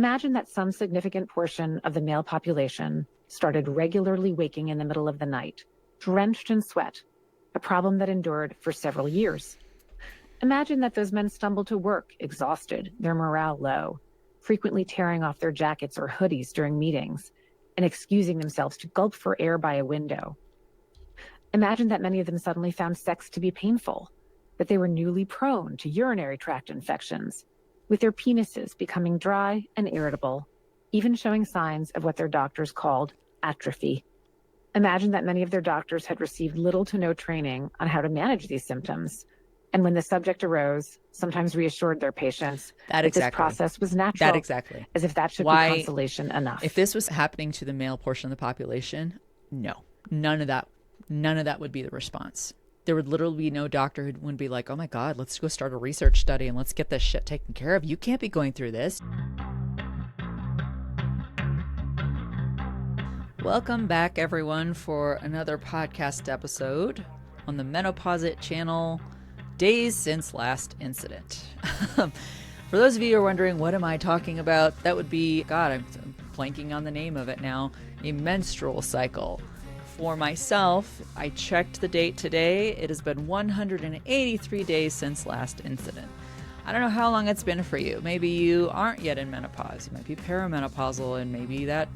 Imagine that some significant portion of the male population started regularly waking in the middle of the night, drenched in sweat, a problem that endured for several years. Imagine that those men stumbled to work, exhausted, their morale low, frequently tearing off their jackets or hoodies during meetings, and excusing themselves to gulp for air by a window. Imagine that many of them suddenly found sex to be painful, that they were newly prone to urinary tract infections, with their penises becoming dry and irritable, even showing signs of what their doctors called atrophy. Imagine that many of their doctors had received little to no training on how to manage these symptoms, and when the subject arose, sometimes reassured their patients that this process was natural, as if that should be consolation enough. If this was happening to the male portion of the population, no, none of that would be the response. There would literally be no doctor who would be like, oh my God, let's go start a research study and let's get this shit taken care of. You can't be going through this. Welcome back, everyone, for another podcast episode on the Menopause Channel, days since last incident. For those of you who are wondering, what am I talking about? That would be, God, I'm blanking on the name of it now, a menstrual cycle. For myself, I checked the date today. It has been 183 days since last incident. I don't know how long it's been for you. Maybe you aren't yet in menopause. You might be perimenopausal, and maybe that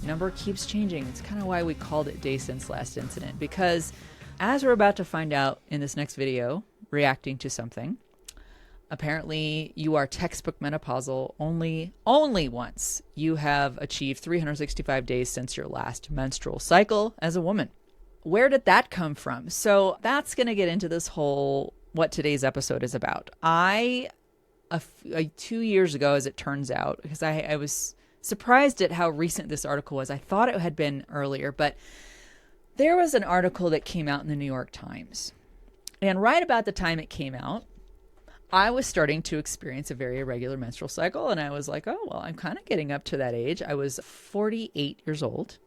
number keeps changing. It's kind of why we called it days since last incident, because as we're about to find out in this next video, reacting to something, apparently you are textbook menopausal only once you have achieved 365 days since your last menstrual cycle as a woman. Where did that come from? So that's going to get into this whole, what today's episode is about. 2 years ago, as it turns out, because I was surprised at how recent this article was. I thought it had been earlier, but there was an article that came out in the New York Times. And right about the time it came out, I was starting to experience a very irregular menstrual cycle. And I was like, oh, well, I'm kind of getting up to that age. I was 48 years old.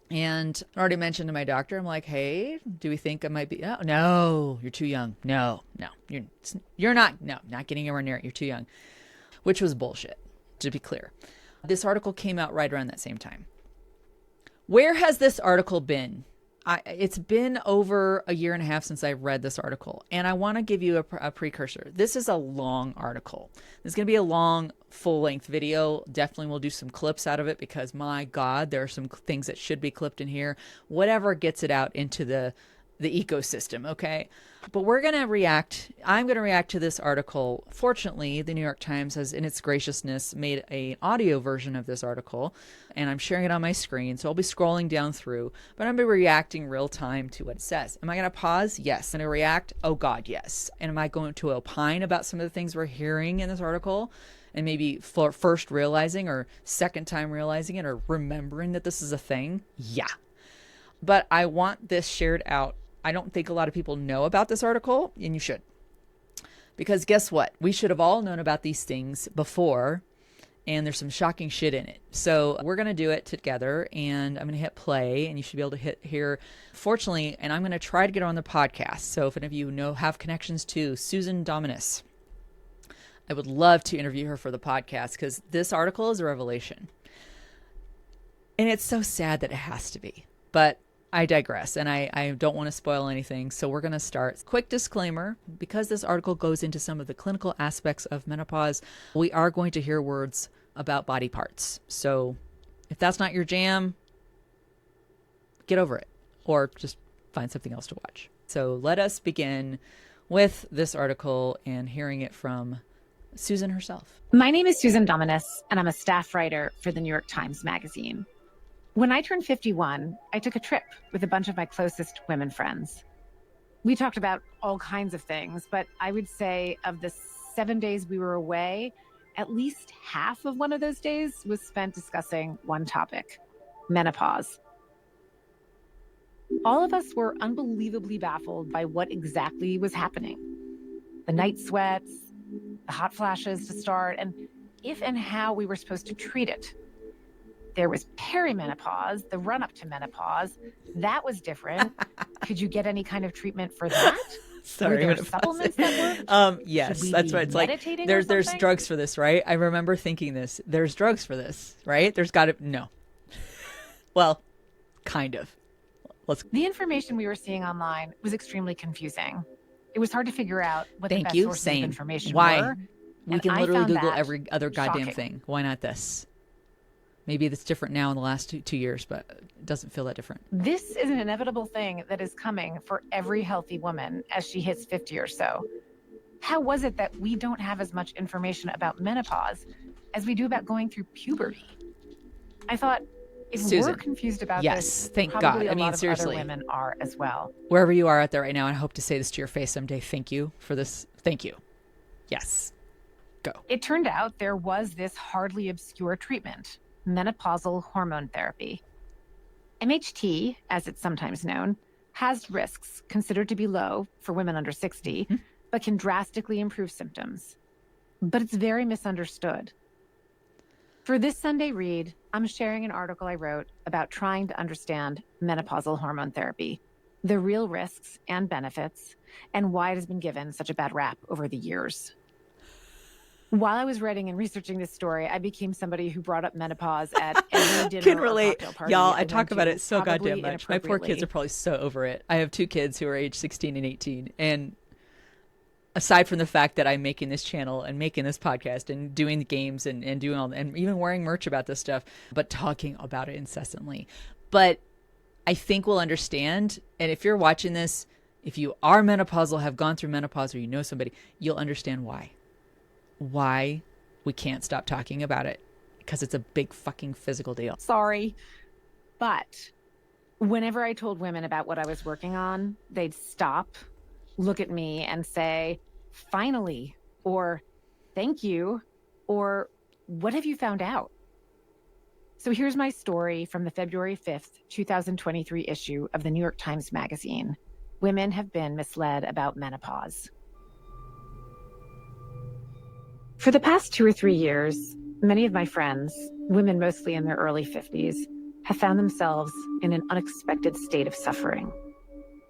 And I already mentioned to my doctor, I'm like, hey, do we think I might be? Oh, no, you're too young. No, you're not getting anywhere near it. You're too young, which was bullshit, to be clear. This article came out right around that same time. Where has this article been? It's been over a year and a half since I read this article, and I want to give you a precursor. This is a long article. This is going to be a long, full-length video. Definitely we'll do some clips out of it because, my God, there are some things that should be clipped in here. Whatever gets it out into the ecosystem, okay? But we're going to react. I'm going to react to this article. Fortunately, the New York Times has, in its graciousness, made an audio version of this article, and I'm sharing it on my screen, so I'll be scrolling down through, but I'm going to be reacting real time to what it says. Am I going to pause? Yes. Am I going to react? Oh, God, yes. And am I going to opine about some of the things we're hearing in this article? And maybe for first realizing or second time realizing it or remembering that this is a thing? Yeah. But I want this shared out. I don't think a lot of people know about this article, and you should. Because guess what? We should have all known about these things before, and there's some shocking shit in it. So we're going to do it together, and I'm going to hit play, and you should be able to hit here. Fortunately, and I'm going to try to get her on the podcast. So if any of you have connections to Susan Dominus, I would love to interview her for the podcast because this article is a revelation. And it's so sad that it has to be. But I digress, and I don't want to spoil anything, so we're going to start. Quick disclaimer, because this article goes into some of the clinical aspects of menopause, we are going to hear words about body parts. So if that's not your jam, get over it, or just find something else to watch. So let us begin with this article and hearing it from Susan herself. My name is Susan Dominus, and I'm a staff writer for the New York Times Magazine. When I turned 51, I took a trip with a bunch of my closest women friends. We talked about all kinds of things, but I would say of the 7 days we were away, at least half of one of those days was spent discussing one topic: menopause. All of us were unbelievably baffled by what exactly was happening. The night sweats, the hot flashes to start, and if and how we were supposed to treat it. There was perimenopause, the run-up to menopause. That was different. Could you get any kind of treatment for that? Sorry, Are I'm there gonna pause supplements it. that work? Yes, Should we that's be what it's like. meditating or There's something? drugs for this, right? I remember thinking this. There's drugs for this, right? There's got to no. Well, kind of. Let's. The information we were seeing online was extremely confusing. It was hard to figure out what the Thank best you. sources of Same. information Why? were. We And can I literally found Google that every other goddamn shocking. thing. Why not this? Maybe it's different now in the last two years, but it doesn't feel that different. This is an inevitable thing that is coming for every healthy woman as she hits 50 or so. How was it that we don't have as much information about menopause as we do about going through puberty? I thought, if Susan, we're confused about yes, this, thank probably God. I a mean, lot of seriously. other women are as well. Wherever you are out there right now, I hope to say this to your face someday. Thank you for this. Thank you. Yes. Go. It turned out there was this hardly obscure treatment, menopausal hormone therapy. MHT, as it's sometimes known, has risks considered to be low for women under 60, but can drastically improve symptoms. But it's very misunderstood. For this Sunday read, I'm sharing an article I wrote about trying to understand menopausal hormone therapy, the real risks and benefits, and why it has been given such a bad rap over the years. While I was writing and researching this story, I became somebody who brought up menopause at every dinner Can or relate. cocktail party Y'all, I I went talk about to, it so probably goddamn much. My poor kids inappropriately. are probably so over it. I have two kids who are age 16 and 18. And aside from the fact that I'm making this channel and making this podcast and doing the games and doing all, and even wearing merch about this stuff, but talking about it incessantly. But I think we'll understand. And if you're watching this, if you are menopausal, have gone through menopause, or you know somebody, you'll understand why we can't stop talking about it, because it's a big fucking physical deal. Sorry. But whenever I told women about what I was working on, they'd stop, look at me and say, finally, or thank you, or what have you found out? So here's my story from the February 5th, 2023 issue of the New York Times Magazine. Women have been misled about menopause. For the past 2 or 3 years, many of my friends, women mostly in their early 50s, have found themselves in an unexpected state of suffering.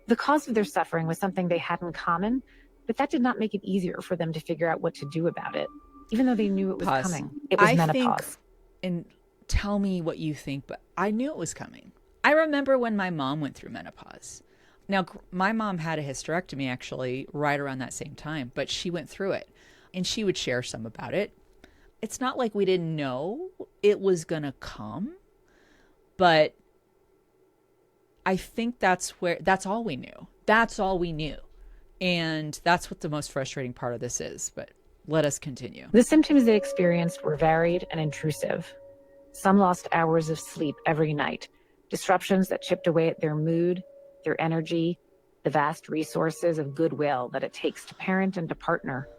The cause of their suffering was something they had in common, but that did not make it easier for them to figure out what to do about it, even though they knew it was Pause. coming. It was menopause. Think, and tell me what you think, but I knew it was coming. I remember when my mom went through menopause. Now, my mom had a hysterectomy actually right around that same time, but she went through it, and she would share some about it. It's not like we didn't know it was going to come, but I think that's all we knew. That's all we knew. And that's what the most frustrating part of this is. But let us continue. The symptoms they experienced were varied and intrusive. Some lost hours of sleep every night, disruptions that chipped away at their mood, their energy, the vast resources of goodwill that it takes to parent and to partner.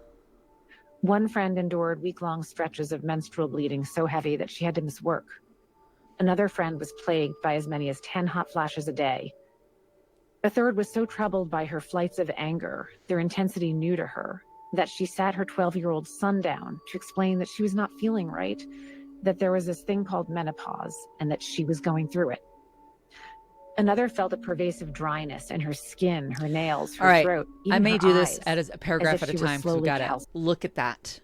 One friend endured week-long stretches of menstrual bleeding so heavy that she had to miss work. Another friend was plagued by as many as 10 hot flashes a day. A third was so troubled by her flights of anger, their intensity new to her, that she sat her 12-year-old son down to explain that she was not feeling right, that there was this thing called menopause, and that she was going through it. Another felt a pervasive dryness in her skin, her nails, her All right. throat, even I may her do this eyes, as a paragraph as if at a she were time because we've slowly got to calcified. look at that.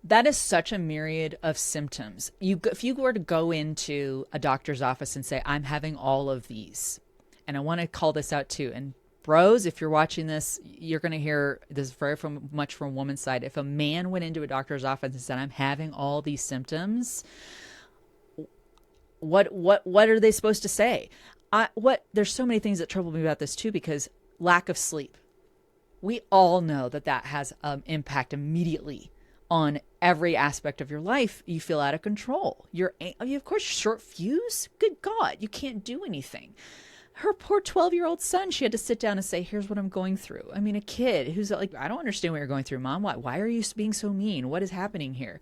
That is such a myriad of symptoms. If you were to go into a doctor's office and say, I'm having all of these, and I want to call this out too. And bros, if you're watching this, you're going to hear this very much from a woman's side. If a man went into a doctor's office and said, I'm having all these symptoms, what are they supposed to say? There's so many things that trouble me about this too, because lack of sleep. We all know that has impact immediately on every aspect of your life. You feel out of control. Of course, short fuse. Good God, you can't do anything. Her poor 12-year-old son, she had to sit down and say, here's what I'm going through. I mean, a kid who's like, I don't understand what you're going through, Mom. Why are you being so mean? What is happening here?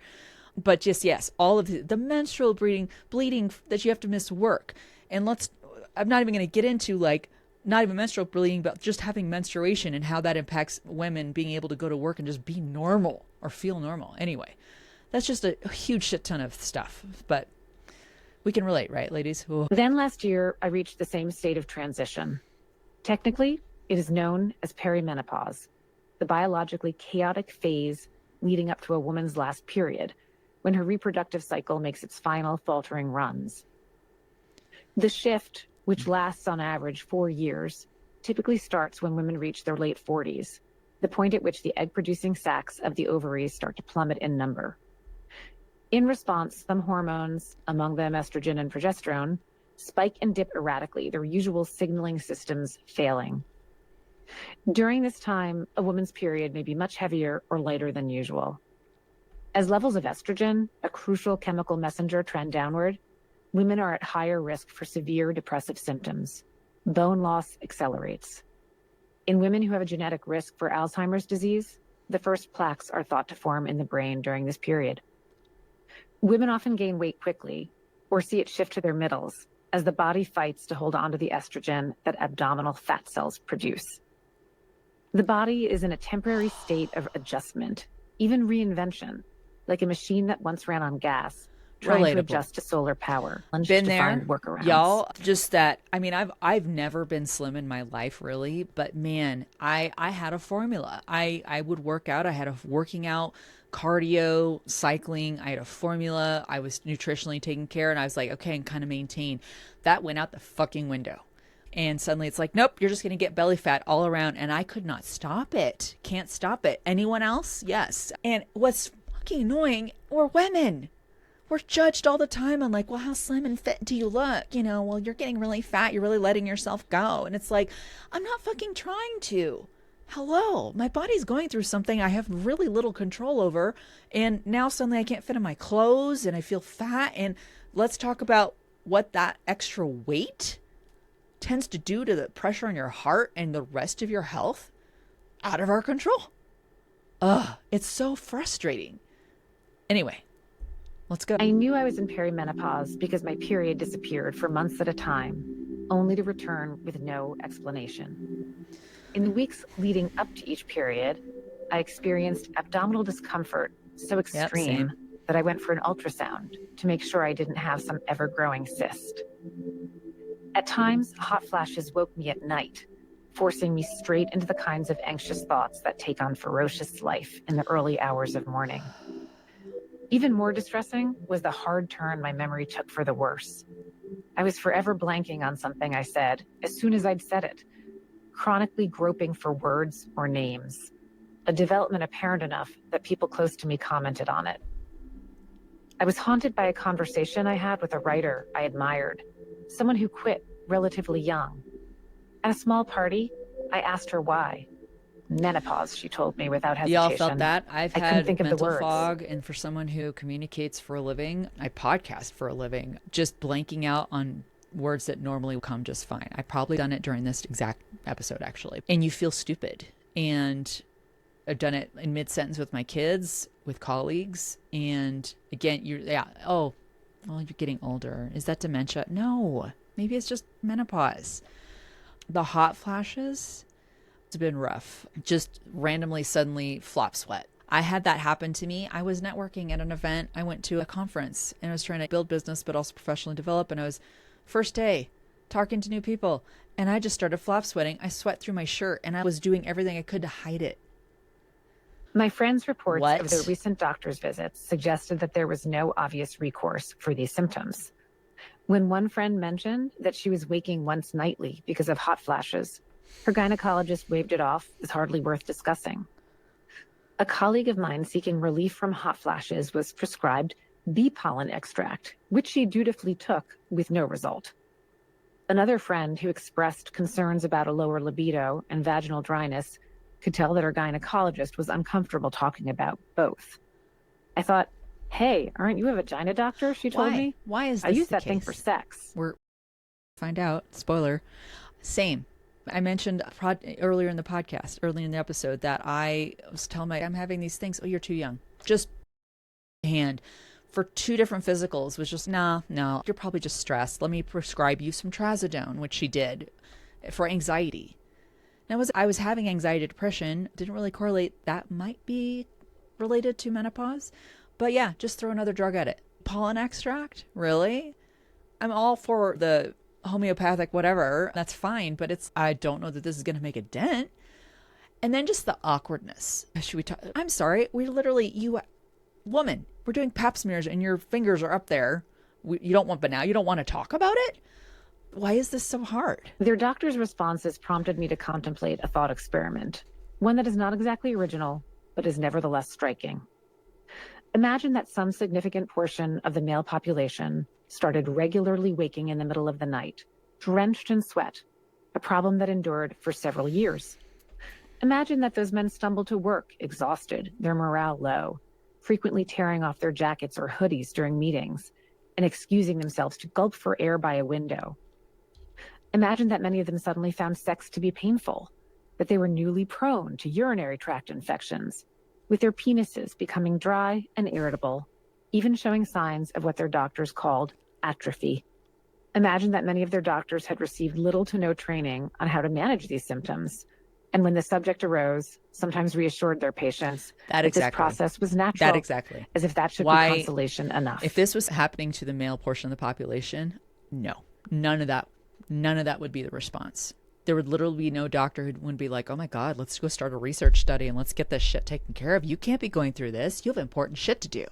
But just, yes, all of the menstrual bleeding that you have to miss work. And I'm not even going to get into not even menstrual bleeding, but just having menstruation and how that impacts women being able to go to work and just be normal or feel normal. Anyway, that's just a huge shit ton of stuff. But we can relate, right, ladies? Ooh. Then last year, I reached the same state of transition. Technically, It is known as perimenopause, the biologically chaotic phase leading up to a woman's last period, when her reproductive cycle makes its final faltering runs. The shift, which lasts on average 4 years, typically starts when women reach their late 40s, the point at which the egg-producing sacs of the ovaries start to plummet in number. In response, some hormones, among them estrogen and progesterone, spike and dip erratically, their usual signaling systems failing. During this time, a woman's period may be much heavier or lighter than usual. As levels of estrogen, a crucial chemical messenger, trend downward, women are at higher risk for severe depressive symptoms. Bone loss accelerates. In women who have a genetic risk for Alzheimer's disease, the first plaques are thought to form in the brain during this period. Women often gain weight quickly or see it shift to their middles as the body fights to hold on to the estrogen that abdominal fat cells produce. The body is in a temporary state of adjustment, even reinvention, like a machine that once ran on gas, trying to adjust to solar power. Been there, workarounds. y'all. Just that. I mean, I've never been slim in my life, really. But man, I had a formula. I would work out. I had a working out, cardio, cycling. I had a formula. I was nutritionally taking care, and I was like, okay, and kind of maintain. That went out the fucking window. And suddenly it's like, nope, you're just going to get belly fat all around. And I could not stop it. Can't stop it. Anyone else? Yes. And what's fucking annoying, we're women. We're judged all the time on like, well, how slim and fit do you look? You know, well, you're getting really fat. You're really letting yourself go. And it's like, I'm not fucking trying to. Hello, my body's going through something I have really little control over. And now suddenly I can't fit in my clothes and I feel fat. And let's talk about what that extra weight tends to do to the pressure on your heart and the rest of your health. Out of our control. It's so frustrating. Anyway, let's go. I knew I was in perimenopause because my period disappeared for months at a time, only to return with no explanation. In the weeks leading up to each period, I experienced abdominal discomfort so extreme that I went for an ultrasound to make sure I didn't have some ever-growing cyst. At times, hot flashes woke me at night, forcing me straight into the kinds of anxious thoughts that take on ferocious life in the early hours of morning. Even more distressing was the hard turn my memory took for the worse. I was forever blanking on something I said as soon as I'd said it, chronically groping for words or names, a development apparent enough that people close to me commented on it. I was haunted by a conversation I had with a writer I admired, someone who quit relatively young. At a small party, I asked her why. Menopause, she told me without hesitation. Y'all felt that? I've had think mental of the fog, and for someone who communicates for a living, I podcast for a living, just blanking out on words that normally come just fine. I've probably done it during this exact episode, actually. And you feel stupid. And I've done it in mid-sentence with my kids, with colleagues. And again, well, you're getting older. Is that dementia? No, maybe it's just menopause. The hot flashes, it's been rough. Just randomly, suddenly flop sweat. I had that happen to me. I was networking at an event. I went to a conference and I was trying to build business, but also professionally develop. And I was first day talking to new people and I just started flop sweating. I sweat through my shirt and I was doing everything I could to hide it. My friends' reports of their recent doctor's visits suggested that there was no obvious recourse for these symptoms. When one friend mentioned that she was waking once nightly because of hot flashes, her gynecologist waved it off as hardly worth discussing. A colleague of mine seeking relief from hot flashes was prescribed bee pollen extract, which she dutifully took with no result. Another friend who expressed concerns about a lower libido and vaginal dryness could tell that her gynecologist was uncomfortable talking about both. I thought, hey, aren't you a vagina doctor? She told me. Why is this I use the that thing case? for sex. We're find out. Spoiler. Same. I mentioned earlier in the episode, that I was telling I'm having these things. Oh, you're too young. Just hand for 2 different physicals was just, no, you're probably just stressed. Let me prescribe you some trazodone, which she did for anxiety. Now, I was having anxiety, depression, didn't really correlate. That might be related to menopause. But yeah, just throw another drug at it. Pollen extract? Really? I'm all for the homeopathic, whatever, that's fine. But I don't know that this is going to make a dent. And then just the awkwardness. Should we talk? I'm sorry. We literally, woman, we're doing pap smears and your fingers are up there. But now you don't want to talk about it? Why is this so hard? Their doctor's responses prompted me to contemplate a thought experiment, one that is not exactly original, but is nevertheless striking. Imagine that some significant portion of the male population started regularly waking in the middle of the night, drenched in sweat, a problem that endured for several years. Imagine that those men stumbled to work, exhausted, their morale low, frequently tearing off their jackets or hoodies during meetings, and excusing themselves to gulp for air by a window. Imagine that many of them suddenly found sex to be painful, that they were newly prone to urinary tract infections, with their penises becoming dry and irritable, even showing signs of what their doctors called atrophy. Imagine that many of their doctors had received little to no training on how to manage these symptoms, and when the subject arose, sometimes reassured their patients that this process was natural, as if that should be consolation enough. If this was happening to the male portion of the population, no, none of that would be the response. There would literally be no doctor who would be like, oh my God, let's go start a research study and let's get this shit taken care of. You can't be going through this. You have important shit to do.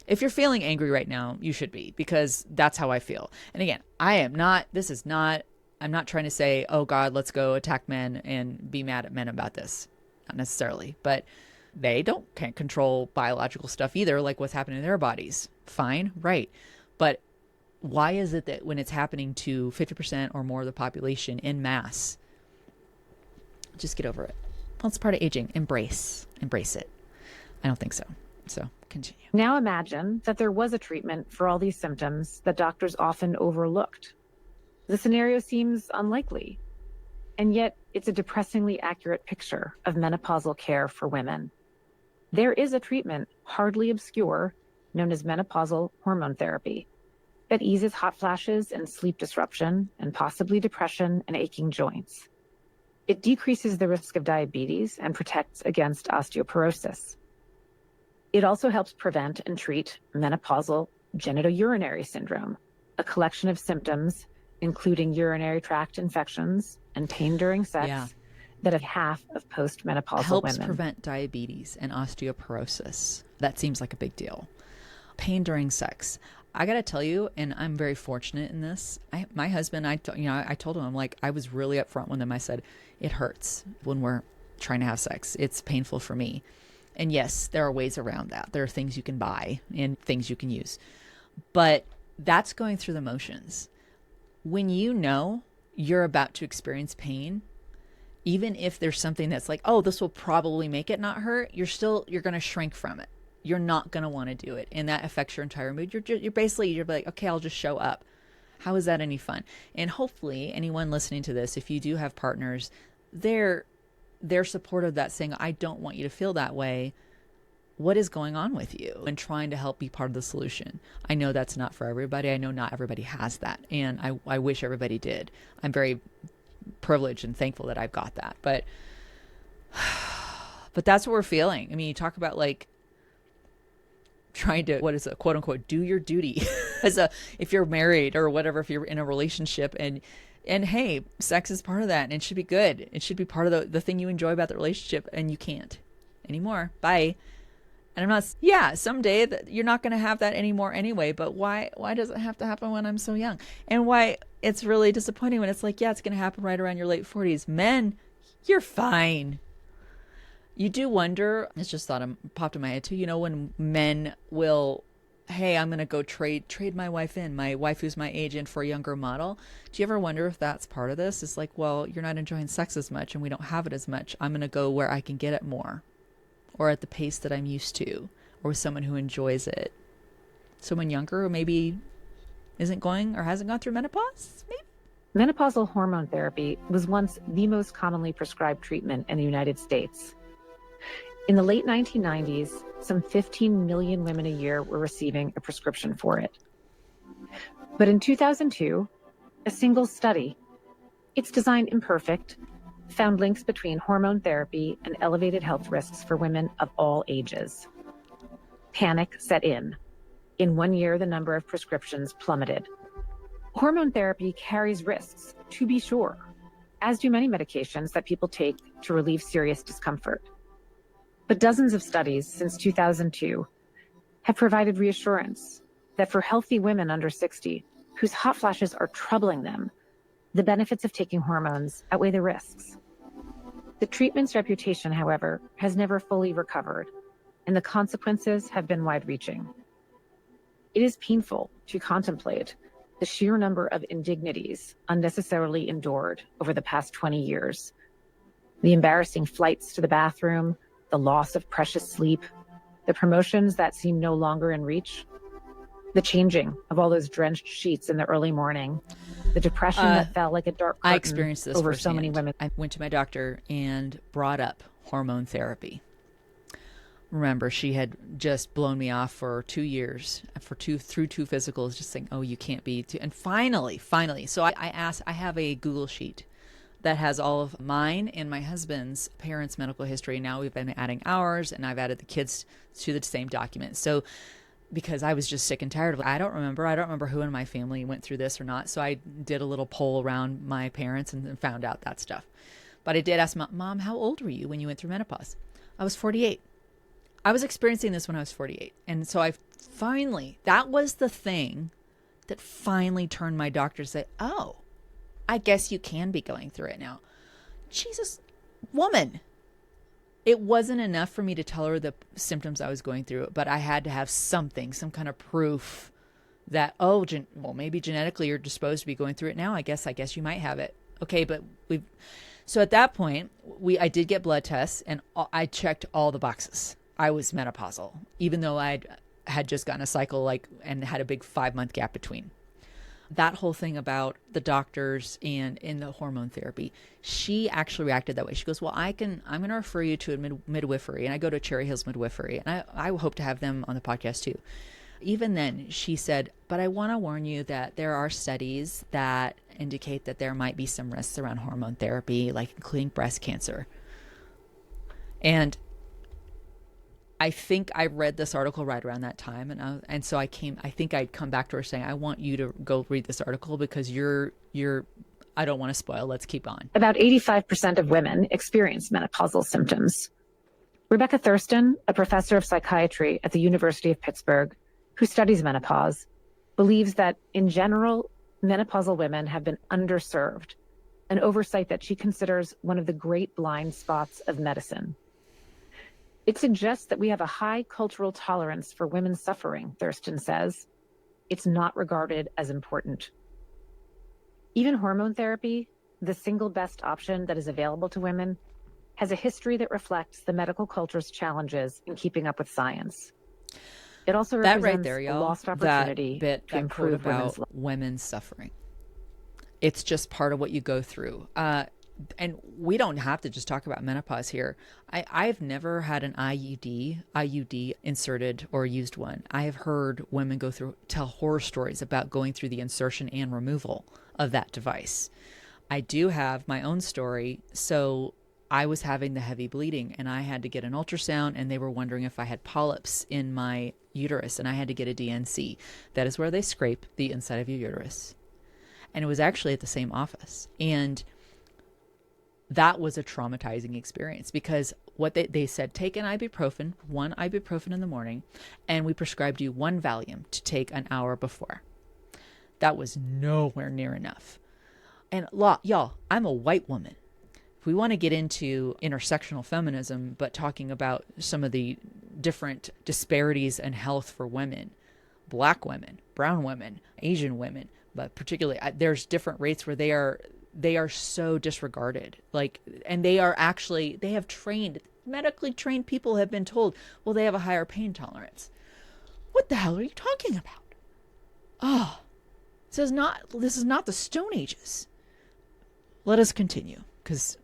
If you're feeling angry right now, you should be, because that's how I feel. And again, I'm not trying to say, oh God, let's go attack men and be mad at men about this. Not necessarily, but they can't control biological stuff either, like what's happening in their bodies. Fine, right. But why is it that when it's happening to 50% or more of the population in mass, just get over it? Well, it's part of aging. Embrace it. I don't think so. So continue. Now imagine that there was a treatment for all these symptoms that doctors often overlooked. The scenario seems unlikely, and yet it's a depressingly accurate picture of menopausal care for women. There is a treatment, hardly obscure, known as menopausal hormone therapy, that eases hot flashes and sleep disruption and possibly depression and aching joints. It decreases the risk of diabetes and protects against osteoporosis. It also helps prevent and treat menopausal genitourinary syndrome, a collection of symptoms including urinary tract infections and pain during sex that have half of postmenopausal women. Helps prevent diabetes and osteoporosis. That seems like a big deal. Pain during sex. I got to tell you, and I'm very fortunate in this. My husband, I told him, I'm like, I was really upfront with him. I said, it hurts when we're trying to have sex. It's painful for me. And yes, there are ways around that. There are things you can buy and things you can use. But that's going through the motions. When you know you're about to experience pain, even if there's something that's like, oh, this will probably make it not hurt, you're going to shrink from it. You're not going to want to do it. And that affects your entire mood. You're like, okay, I'll just show up. How is that any fun? And hopefully anyone listening to this, if you do have partners, they're supportive of that, saying, I don't want you to feel that way. What is going on with you? And trying to help be part of the solution. I know that's not for everybody. I know not everybody has that. And I wish everybody did. I'm very privileged and thankful that I've got that. But that's what we're feeling. I mean, you talk about like trying to, what is it, quote unquote, do your duty if you're married or whatever, if you're in a relationship, and hey, sex is part of that and it should be good. It should be part of the thing you enjoy about the relationship, and you can't anymore. Bye. And I'm not, someday that you're not going to have that anymore anyway, but why does it have to happen when I'm so young? And why it's really disappointing when it's like, it's going to happen right around your late 40s. Men, you're fine. You do wonder, it's just popped in my head too, when men will, hey, I'm going to go trade my wife who's my age in for a younger model. Do you ever wonder if that's part of this? It's like, well, you're not enjoying sex as much and we don't have it as much. I'm going to go where I can get it more, or at the pace that I'm used to, or with someone who enjoys it. Someone younger who maybe isn't going or hasn't gone through menopause, maybe? Menopausal hormone therapy was once the most commonly prescribed treatment in the United States. In the late 1990s, some 15 million women a year were receiving a prescription for it. But in 2002, a single study, its design imperfect, found links between hormone therapy and elevated health risks for women of all ages. Panic set in. In 1 year, the number of prescriptions plummeted. Hormone therapy carries risks, to be sure, as do many medications that people take to relieve serious discomfort. But dozens of studies since 2002 have provided reassurance that for healthy women under 60 whose hot flashes are troubling them, the benefits of taking hormones outweigh the risks. The treatment's reputation, however, has never fully recovered, and the consequences have been wide-reaching. It is painful to contemplate the sheer number of indignities unnecessarily endured over the past 20 years. The embarrassing flights to the bathroom, the loss of precious sleep, the promotions that seem no longer in reach, the changing of all those drenched sheets in the early morning, the depression that fell like a dark curtain I experienced this over firsthand. so many women. I went to my doctor and brought up hormone therapy. Remember, she had just blown me off for 2 years, through two physicals, just saying, "Oh, you can't be." And finally, so I asked. I have a Google sheet that has all of mine and my husband's parents' medical history. Now we've been adding ours, and I've added the kids to the same document. So, because I was just sick and tired of it, I don't remember who in my family went through this or not. So I did a little poll around my parents and found out that stuff. But I did ask Mom, how old were you when you went through menopause? I was 48. I was experiencing this when I was 48. And so that was the thing that finally turned my doctor to say, "Oh, I guess you can be going through it now." Jesus, woman. It wasn't enough for me to tell her the symptoms I was going through, but I had to have some kind of proof that, maybe genetically you're disposed to be going through it now. I guess you might have it. Okay, but so at that point, I did get blood tests, and I checked all the boxes. I was menopausal, even though I had just gotten a cycle and had a big 5-month gap between. That whole thing about the doctors and in the hormone therapy, she actually reacted that way. She goes, "Well, I'm going to refer you to a midwifery." And I go to Cherry Hills Midwifery, and I hope to have them on the podcast too. Even then, she said, "But I want to warn you that there are studies that indicate that there might be some risks around hormone therapy, like including breast cancer." And I think I read this article right around that time, and so I think I'd come back to her saying, "I want you to go read this article because I don't want to spoil. Let's keep on." About 85% of women experience menopausal symptoms. Rebecca Thurston, a professor of psychiatry at the University of Pittsburgh, who studies menopause, believes that in general, menopausal women have been underserved, an oversight that she considers one of the great blind spots of medicine. It suggests that we have a high cultural tolerance for women's suffering, Thurston says. It's not regarded as important. Even hormone therapy, the single best option that is available to women, has a history that reflects the medical culture's challenges in keeping up with science. It also represents right there, a y'all, lost opportunity to improve women's suffering. It's just part of what you go through. And we don't have to just talk about menopause here. I've never had an IUD inserted or used one. I have heard women tell horror stories about going through the insertion and removal of that device. I do have my own story. So I was having the heavy bleeding, and I had to get an ultrasound, and they were wondering if I had polyps in my uterus, and I had to get a DNC. That is where they scrape the inside of your uterus. And it was actually at the same office. And that was a traumatizing experience because what they said, take one ibuprofen in the morning, and we prescribed you 1 Valium to take an hour before. That was nowhere near enough. And y'all, I'm a white woman. If we want to get into intersectional feminism, but talking about some of the different disparities in health for women, Black women, brown women, Asian women, but particularly there's different rates where they are so disregarded. And they have medically trained people have been told, well, they have a higher pain tolerance. What the hell are you talking about? Oh, this is not the Stone Ages. Let us continue, because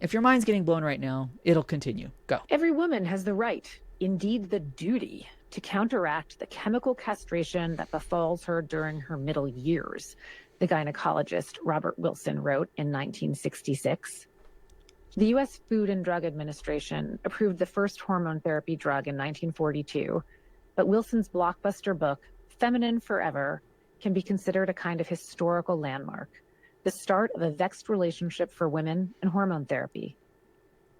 if your mind's getting blown right now, it'll continue. Go. Every woman has the right, indeed the duty, to counteract the chemical castration that befalls her during her middle years, the gynecologist Robert Wilson wrote in 1966. The U.S. Food and Drug Administration approved the first hormone therapy drug in 1942, but Wilson's blockbuster book, Feminine Forever, can be considered a kind of historical landmark, the start of a vexed relationship for women and hormone therapy.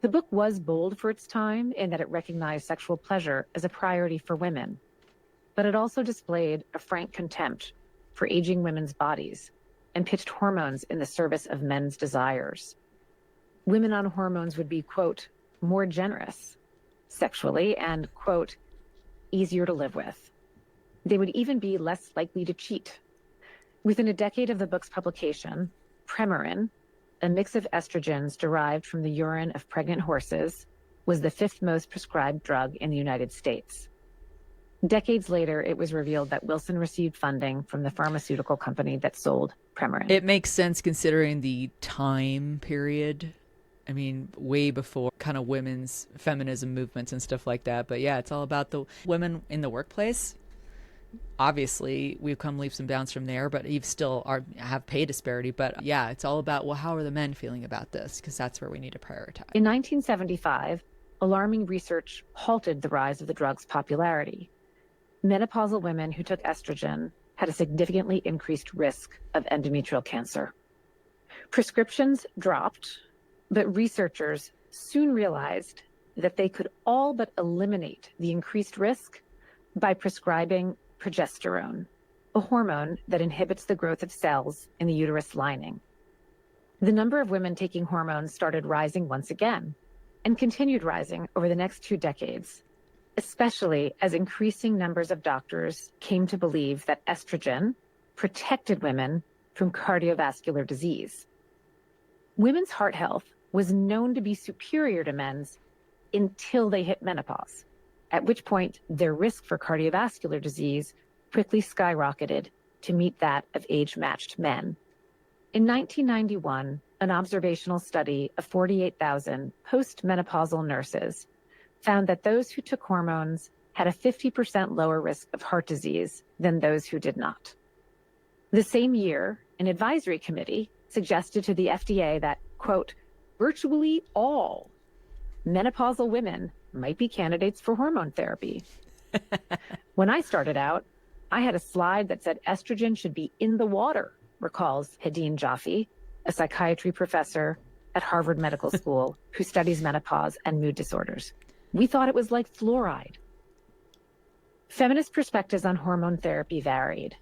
The book was bold for its time in that it recognized sexual pleasure as a priority for women, but it also displayed a frank contempt for aging women's bodies and pitched hormones in the service of men's desires. Women on hormones would be, quote, more generous sexually and, quote, easier to live with. They would even be less likely to cheat. Within a decade of the book's publication, Premarin, a mix of estrogens derived from the urine of pregnant horses, was the fifth most prescribed drug in the United States. Decades later, it was revealed that Wilson received funding from the pharmaceutical company that sold Premarin. It makes sense considering the time period. I mean, way before kind of women's feminism movements and stuff like that. But yeah, it's all about the women in the workplace. Obviously, we've come leaps and bounds from there, but you still have pay disparity. But yeah, it's all about, well, how are the men feeling about this? Because that's where we need to prioritize. In 1975, alarming research halted the rise of the drug's popularity. Menopausal women who took estrogen had a significantly increased risk of endometrial cancer. Prescriptions dropped, but researchers soon realized that they could all but eliminate the increased risk by prescribing progesterone, a hormone that inhibits the growth of cells in the uterus lining. The number of women taking hormones started rising once again and continued rising over the next 2 decades, especially as increasing numbers of doctors came to believe that estrogen protected women from cardiovascular disease. Women's heart health was known to be superior to men's until they hit menopause, at which point their risk for cardiovascular disease quickly skyrocketed to meet that of age-matched men. In 1991, an observational study of 48,000 postmenopausal nurses found that those who took hormones had a 50% lower risk of heart disease than those who did not. The same year, an advisory committee suggested to the FDA that, quote, virtually all menopausal women might be candidates for hormone therapy. When I started out, I had a slide that said estrogen should be in the water, recalls Hedin Jaffe, a psychiatry professor at Harvard Medical School who studies menopause and mood disorders. We thought it was like fluoride. Feminist perspectives on hormone therapy varied.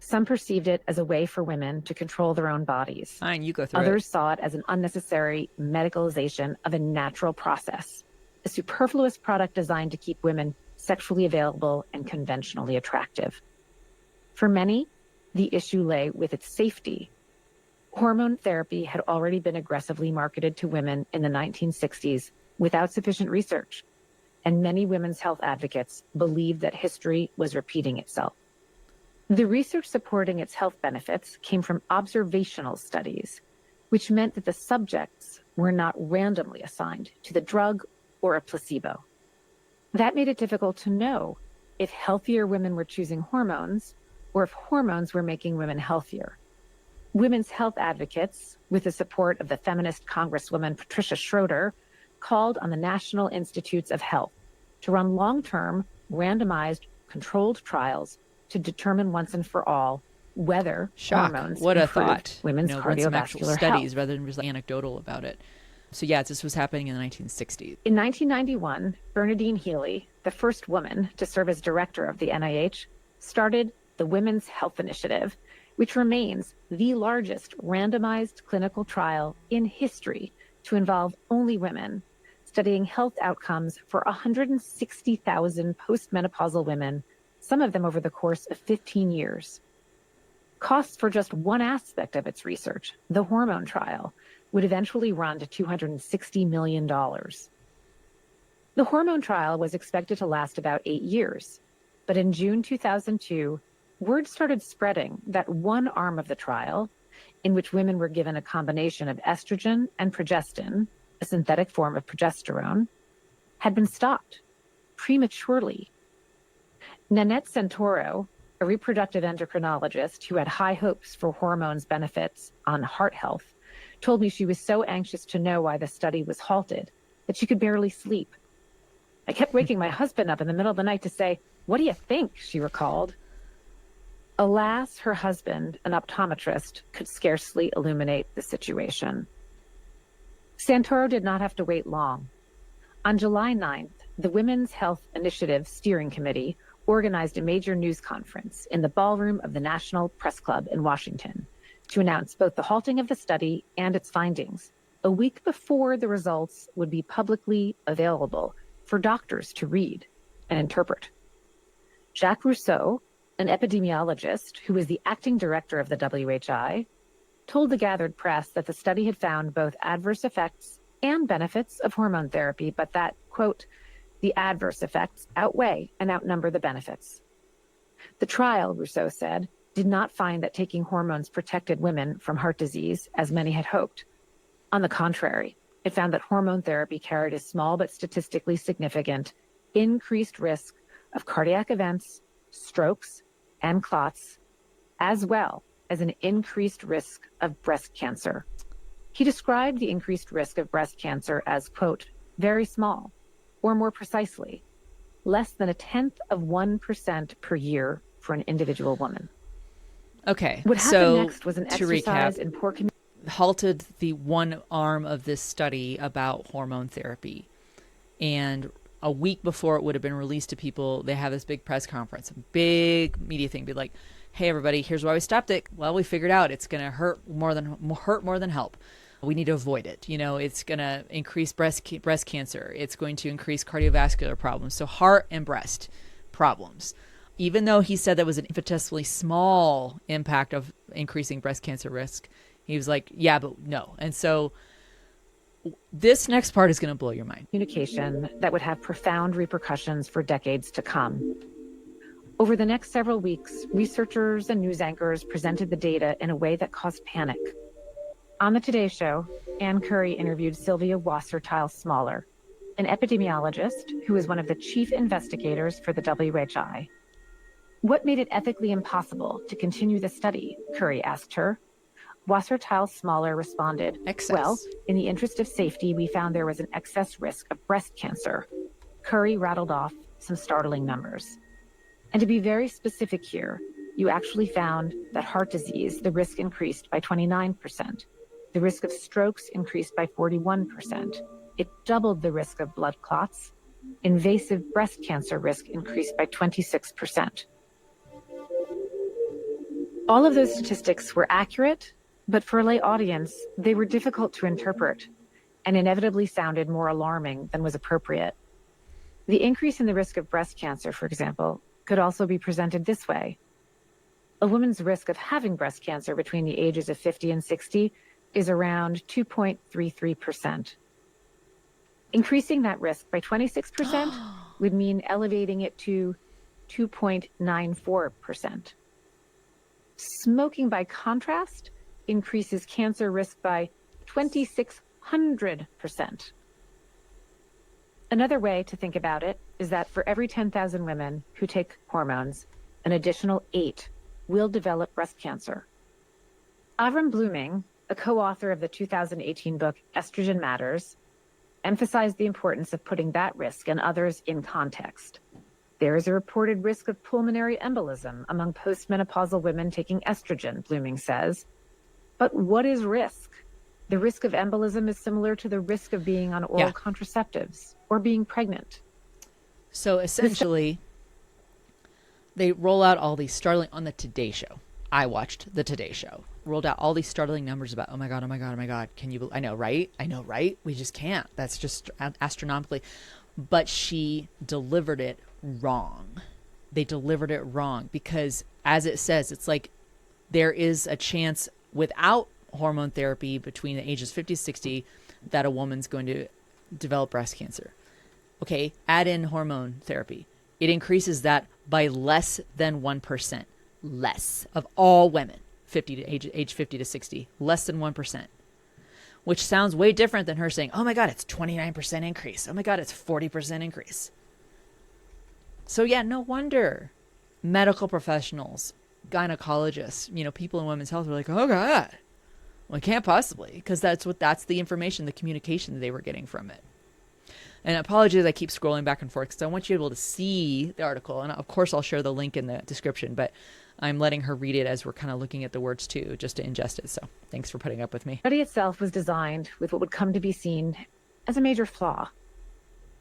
Some perceived it as a way for women to control their own bodies. Fine, you go through Others saw it as an unnecessary medicalization of a natural process, a superfluous product designed to keep women sexually available and conventionally attractive. For many, the issue lay with its safety. Hormone therapy had already been aggressively marketed to women in the 1960s without sufficient research, and many women's health advocates believed that history was repeating itself. The research supporting its health benefits came from observational studies, which meant that the subjects were not randomly assigned to the drug or a placebo. That made it difficult to know if healthier women were choosing hormones or if hormones were making women healthier. Women's health advocates, with the support of the feminist Congresswoman Patricia Schroeder, called on the National Institutes of Health to run long-term, randomized, controlled trials to determine once and for all whether hormones what a improved thought. women's cardiovascular studies health. rather than just anecdotal about it. So yeah, this was happening in the 1960s. In 1991, Bernadine Healy, the first woman to serve as director of the NIH, started the Women's Health Initiative, which remains the largest randomized clinical trial in history to involve only women, studying health outcomes for 160,000 postmenopausal women, some of them over the course of 15 years. Costs for just one aspect of its research, the hormone trial, would eventually run to $260 million. The hormone trial was expected to last about 8 years, but in June 2002, word started spreading that one arm of the trial, in which women were given a combination of estrogen and progestin, a synthetic form of progesterone, had been stopped prematurely. Nanette Santoro, a reproductive endocrinologist who had high hopes for hormones' benefits on heart health, told me she was so anxious to know why the study was halted that she could barely sleep. I kept waking my husband up in the middle of the night to say, "What do you think?" she recalled. Alas, her husband, an optometrist, could scarcely illuminate the situation. Santoro did not have to wait long. On July 9th, the Women's Health Initiative Steering Committee organized a major news conference in the ballroom of the National Press Club in Washington to announce both the halting of the study and its findings, a week before the results would be publicly available for doctors to read and interpret. Jacques Rousseau, an epidemiologist who was the acting director of the WHI, told the gathered press that the study had found both adverse effects and benefits of hormone therapy, but that, quote, the adverse effects outweigh and outnumber the benefits. The trial, Rousseau said, did not find that taking hormones protected women from heart disease, as many had hoped. On the contrary, it found that hormone therapy carried a small but statistically significant increased risk of cardiac events, strokes, and clots, as well as an increased risk of breast cancer. He described the increased risk of breast cancer as, quote, very small, or more precisely, less than 0.1% per year for an individual woman. Okay, What happened so next was an to exercise recap, in poor communication. halted the one arm of this study about hormone therapy. And a week before it would have been released to people, they have this big press conference, a big media thing, be like, hey, everybody, here's why we stopped it. Well, we figured out it's going to hurt more than help. We need to avoid it. You know, it's going to increase breast cancer. It's going to increase cardiovascular problems. So heart and breast problems. Even though he said that was an infinitesimally small impact of increasing breast cancer risk, he was like, yeah, but no. And so this next part is going to blow your mind. Communication that would have profound repercussions for decades to come. Over the next several weeks, researchers and news anchors presented the data in a way that caused panic. On the Today Show, Ann Curry interviewed Sylvia Wasserteil-Smaller, an epidemiologist who is one of the chief investigators for the WHI. What made it ethically impossible to continue the study? Curry asked her. Wasserteil-Smaller responded, Excess. Well, in the interest of safety, we found there was an excess risk of breast cancer. Curry rattled off some startling numbers. And to be very specific here, you actually found that heart disease, the risk increased by 29%. The risk of strokes increased by 41%. It doubled the risk of blood clots. Invasive breast cancer risk increased by 26%. All of those statistics were accurate, but for a lay audience, they were difficult to interpret and inevitably sounded more alarming than was appropriate. The increase in the risk of breast cancer, for example, could also be presented this way. A woman's risk of having breast cancer between the ages of 50 and 60 is around 2.33%. Increasing that risk by 26% would mean elevating it to 2.94%. Smoking, by contrast, increases cancer risk by 2,600%. Another way to think about it is that for every 10,000 women who take hormones, an additional 8 will develop breast cancer. Avram Bluming, a co-author of the 2018 book Estrogen Matters, emphasized the importance of putting that risk and others in context. There is a reported risk of pulmonary embolism among postmenopausal women taking estrogen, Bluming says. But what is risk? The risk of embolism is similar to the risk of being on oral contraceptives or being pregnant. So essentially, they roll out all these startling on the Today Show. I watched the Today Show. Rolled out all these startling numbers about, oh my God, oh my God, oh my God. Can you, I know, right? We just can't. That's just astronomically. But she delivered it wrong. They delivered it wrong because, as it says, it's like there is a chance without hormone therapy between the ages 50 to 60 that a woman's going to develop breast cancer. Okay, add in hormone therapy. It increases that by less than 1%. Less of all women, age 50 to 60, less than 1%. Which sounds way different than her saying, oh my God, it's 29% increase. Oh my God, it's 40% increase. So yeah, no wonder medical professionals, gynecologists, people in women's health were like, oh God, well, it can't possibly, because that's the information, the communication that they were getting from it. And apologies, I keep scrolling back and forth because I want you able to see the article. And of course, I'll share the link in the description, but I'm letting her read it as we're kind of looking at the words too, just to ingest it. So thanks for putting up with me. The study itself was designed with what would come to be seen as a major flaw.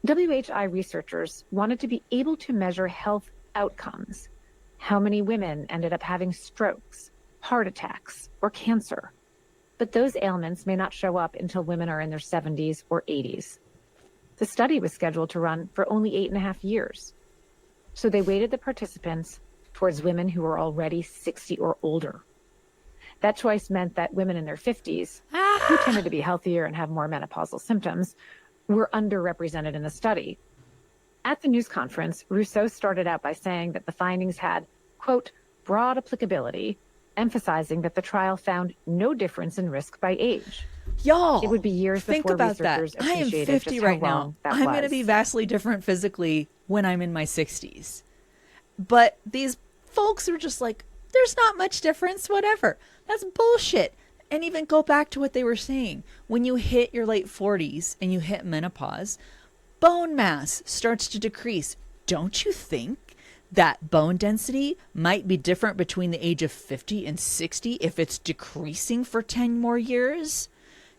WHI researchers wanted to be able to measure health outcomes. How many women ended up having strokes, heart attacks, or cancer? But those ailments may not show up until women are in their 70s or 80s. The study was scheduled to run for only 8.5 years. So they weighted the participants towards women who were already 60 or older. That choice meant that women in their 50s, who tended to be healthier and have more menopausal symptoms, were underrepresented in the study. At the news conference, Rousseau started out by saying that the findings had, quote, broad applicability, emphasizing that the trial found no difference in risk by age. Y'all, it would be years think before about researchers that. I am appreciated 50 just right how now. wrong that I'm was. going to be vastly different physically when I'm in my 60s. But these folks are just like, there's not much difference, whatever. That's bullshit. And even go back to what they were saying. When you hit your late 40s and you hit menopause, bone mass starts to decrease. Don't you think that bone density might be different between the age of 50 and 60 if it's decreasing for 10 more years?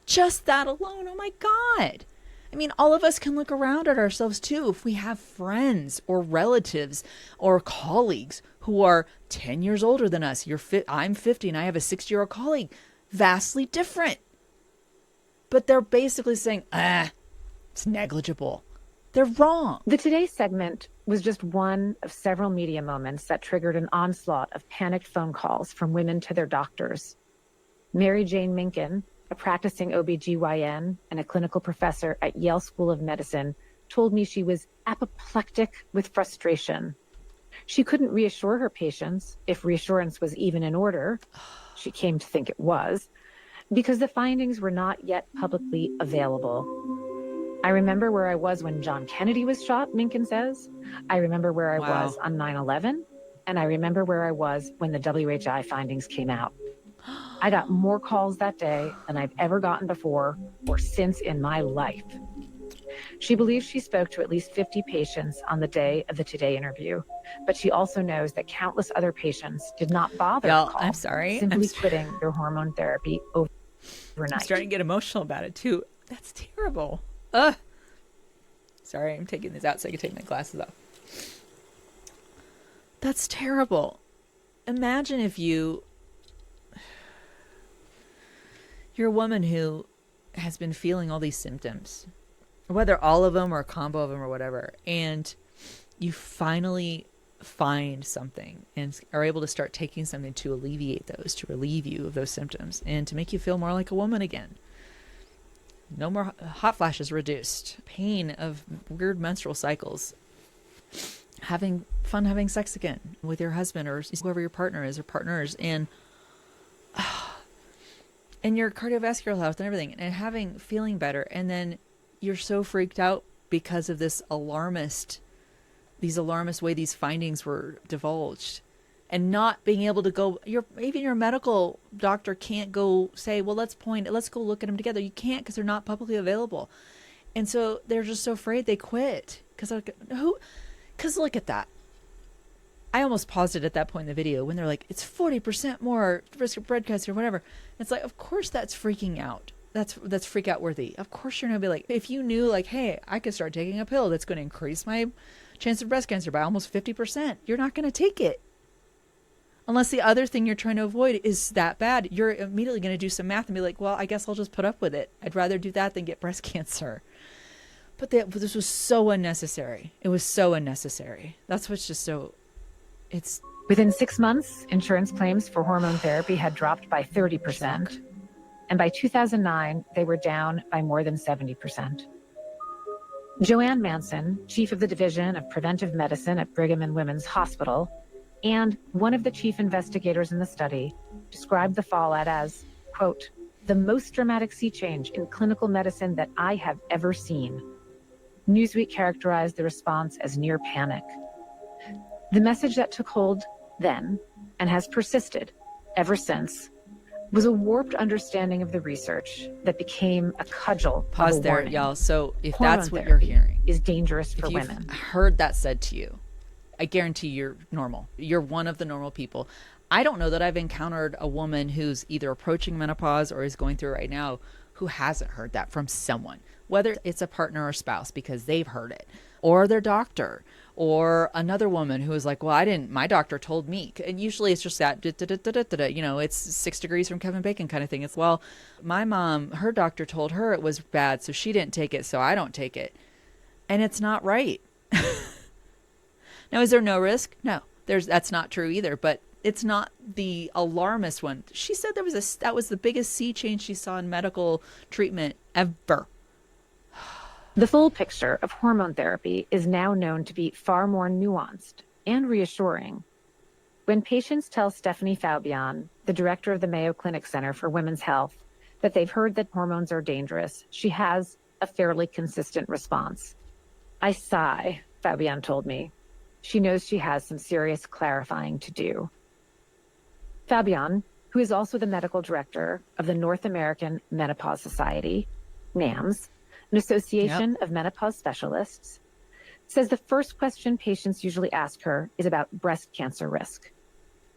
Just that alone, oh my God. I mean, all of us can look around at ourselves too. If we have friends or relatives or colleagues who are 10 years older than us, I'm 50 and I have a 60-year-old colleague, vastly different. But they're basically saying, it's negligible. They're wrong. The Today segment was just one of several media moments that triggered an onslaught of panicked phone calls from women to their doctors. Mary Jane Minkin, a practicing OBGYN and a clinical professor at Yale School of Medicine, told me she was apoplectic with frustration. She couldn't reassure her patients, if reassurance was even in order. She came to think it was, because the findings were not yet publicly available. I remember where I was when John Kennedy was shot, Minkin says. I remember where I was on 9/11, and I remember where I was when the WHI findings came out. I got more calls that day than I've ever gotten before or since in my life. She believes she spoke to at least 50 patients on the day of the Today interview, but she also knows that countless other patients did not bother to call, I'm sorry. simply quitting their hormone therapy overnight. I'm starting to get emotional about it too. That's terrible. Sorry, I'm taking this out so I can take my glasses off. That's terrible. Imagine if you're a woman who has been feeling all these symptoms, whether all of them or a combo of them or whatever, and you finally find something and are able to start taking something to alleviate those, to relieve you of those symptoms and to make you feel more like a woman again. No more hot flashes, reduced pain of weird menstrual cycles, having fun having sex again with your husband or whoever your partner is or partners, and your cardiovascular health and everything, and feeling better. And then you're so freaked out because of these alarmist way these findings were divulged, and not being able to go, even your medical doctor can't go say, well, let's go look at them together. You can't, because they're not publicly available. And so they're just so afraid they quit. Because look at that. I almost paused it at that point in the video when they're like, it's 40% more risk of breast cancer or whatever. It's like, of course that's freaking out. That's freak out worthy. Of course you're going to be like, if you knew like, hey, I could start taking a pill that's going to increase my chance of breast cancer by almost 50%, you're not going to take it. Unless the other thing you're trying to avoid is that bad, you're immediately going to do some math and be like, well, I guess I'll just put up with it. I'd rather do that than get breast cancer. But this was so unnecessary. It was so unnecessary. That's what's just so, it's... Within 6 months, insurance claims for hormone therapy had dropped by 30%. And by 2009, they were down by more than 70%. Joanne Manson, chief of the Division of Preventive Medicine at Brigham and Women's Hospital, and one of the chief investigators in the study, described the fallout as, quote, the most dramatic sea change in clinical medicine that I have ever seen. Newsweek characterized the response as near panic. The message that took hold then, and has persisted ever since, was a warped understanding of the research that became a cudgel of Pause a there, warning. y'all. So if Hormone that's what you're therapy hearing, is dangerous for if you've women. heard that said to you, I guarantee you're normal. You're one of the normal people. I don't know that I've encountered a woman who's either approaching menopause or is going through it right now who hasn't heard that from someone, whether it's a partner or spouse because they've heard it, or their doctor, or another woman who is like, well, my doctor told me. And usually it's just that, it's 6 degrees from Kevin Bacon kind of thing. It's, well, my mom, her doctor told her it was bad, so she didn't take it, so I don't take it. And it's not right. Now, is there no risk? No, that's not true either, but it's not the alarmist one. She said that was the biggest sea change she saw in medical treatment ever. The full picture of hormone therapy is now known to be far more nuanced and reassuring. When patients tell Stephanie Fabian, the director of the Mayo Clinic Center for Women's Health, that they've heard that hormones are dangerous, she has a fairly consistent response. I sigh, Fabian told me. She knows she has some serious clarifying to do. Fabian, who is also the medical director of the North American Menopause Society, NAMS, an association of menopause specialists, says the first question patients usually ask her is about breast cancer risk.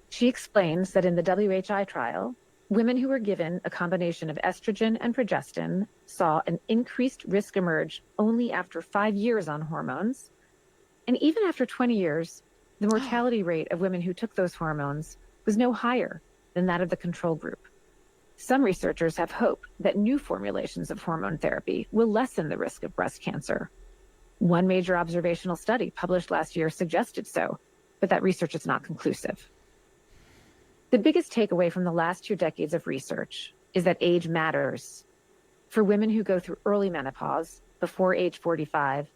She explains that in the WHI trial, women who were given a combination of estrogen and progestin saw an increased risk emerge only after 5 years on hormones. And even after 20 years, the mortality rate of women who took those hormones was no higher than that of the control group. Some researchers have hope that new formulations of hormone therapy will lessen the risk of breast cancer. One major observational study published last year suggested so, but that research is not conclusive. The biggest takeaway from the last 2 decades of research is that age matters. For women who go through early menopause, before age 45,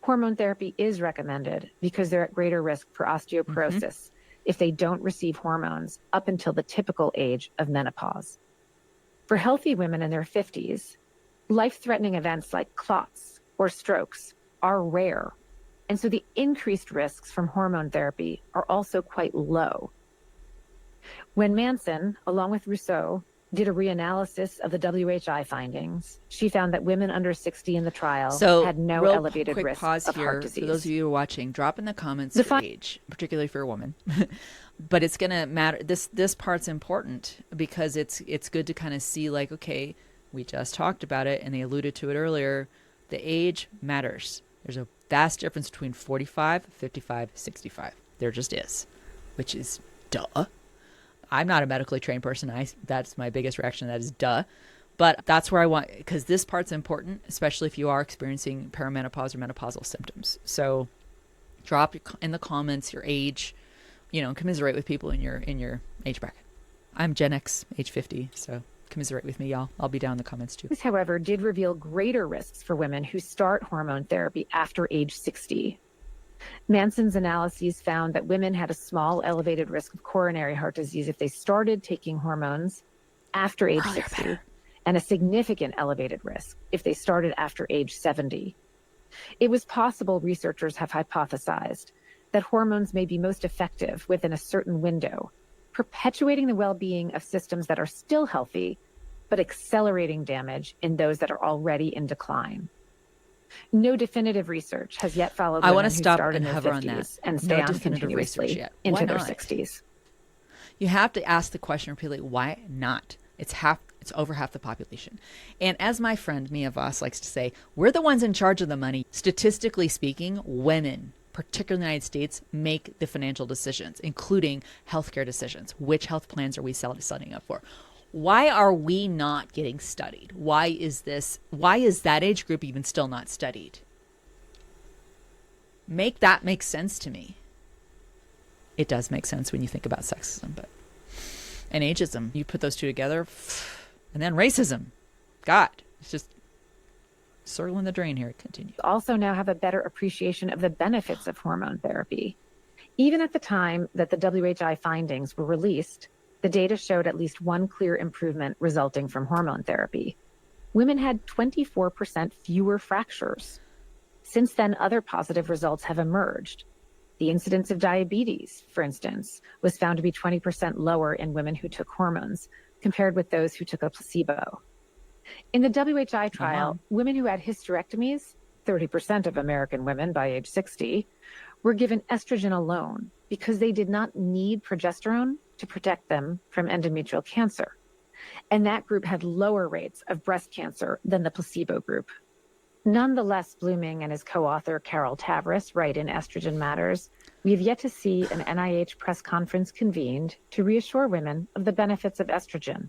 hormone therapy is recommended because they're at greater risk for osteoporosis if they don't receive hormones up until the typical age of menopause. For healthy women in their 50s, life-threatening events like clots or strokes are rare, and so the increased risks from hormone therapy are also quite low. When Manson, along with Rousseau, did a reanalysis of the WHI findings, she found that women under 60 in the trial had no elevated risk of heart disease. For those of you who are watching, drop in the comments your age, particularly for a woman. But it's going to matter. This part's important because it's good to kind of see, like, okay, we just talked about it and they alluded to it earlier. The age matters. There's a vast difference between 45, 55, 65. There just is, which is duh. I'm not a medically trained person. That's my biggest reaction to that is duh. But that's where I want, because this part's important, especially if you are experiencing perimenopause or menopausal symptoms. So drop in the comments your age, commiserate with people in your age bracket. I'm Gen X, age 50, so commiserate with me, y'all. I'll be down in the comments too. This, however, did reveal greater risks for women who start hormone therapy after age 60. Manson's analyses found that women had a small elevated risk of coronary heart disease if they started taking hormones after age 60, and a significant elevated risk if they started after age 70. It was possible, researchers have hypothesized, that hormones may be most effective within a certain window, perpetuating the well-being of systems that are still healthy, but accelerating damage in those that are already in decline. No definitive research has yet followed women who start in their 50s and stay on continuously into their 60s. You have to ask the question repeatedly, why not? It's over half the population. And as my friend Mia Voss likes to say, we're the ones in charge of the money. Statistically speaking, women, particularly in the United States, make the financial decisions, including healthcare decisions. Which health plans are we signing up for? Why are we not getting studied? Why is that age group even still not studied? Make that make sense to me. It does make sense when you think about sexism, and ageism. You put those two together, and then racism. God, it's just circling the drain here. Continue. Also now have a better appreciation of the benefits of hormone therapy. Even at the time that the WHI findings were released, the data showed at least one clear improvement resulting from hormone therapy. Women had 24% fewer fractures. Since then, other positive results have emerged. The incidence of diabetes, for instance, was found to be 20% lower in women who took hormones, compared with those who took a placebo. In the WHI trial, women who had hysterectomies, 30% of American women by age 60, were given estrogen alone because they did not need progesterone to protect them from endometrial cancer. And that group had lower rates of breast cancer than the placebo group. Nonetheless, Blooming and his co-author Carol Tavris write in Estrogen Matters, we have yet to see an NIH press conference convened to reassure women of the benefits of estrogen.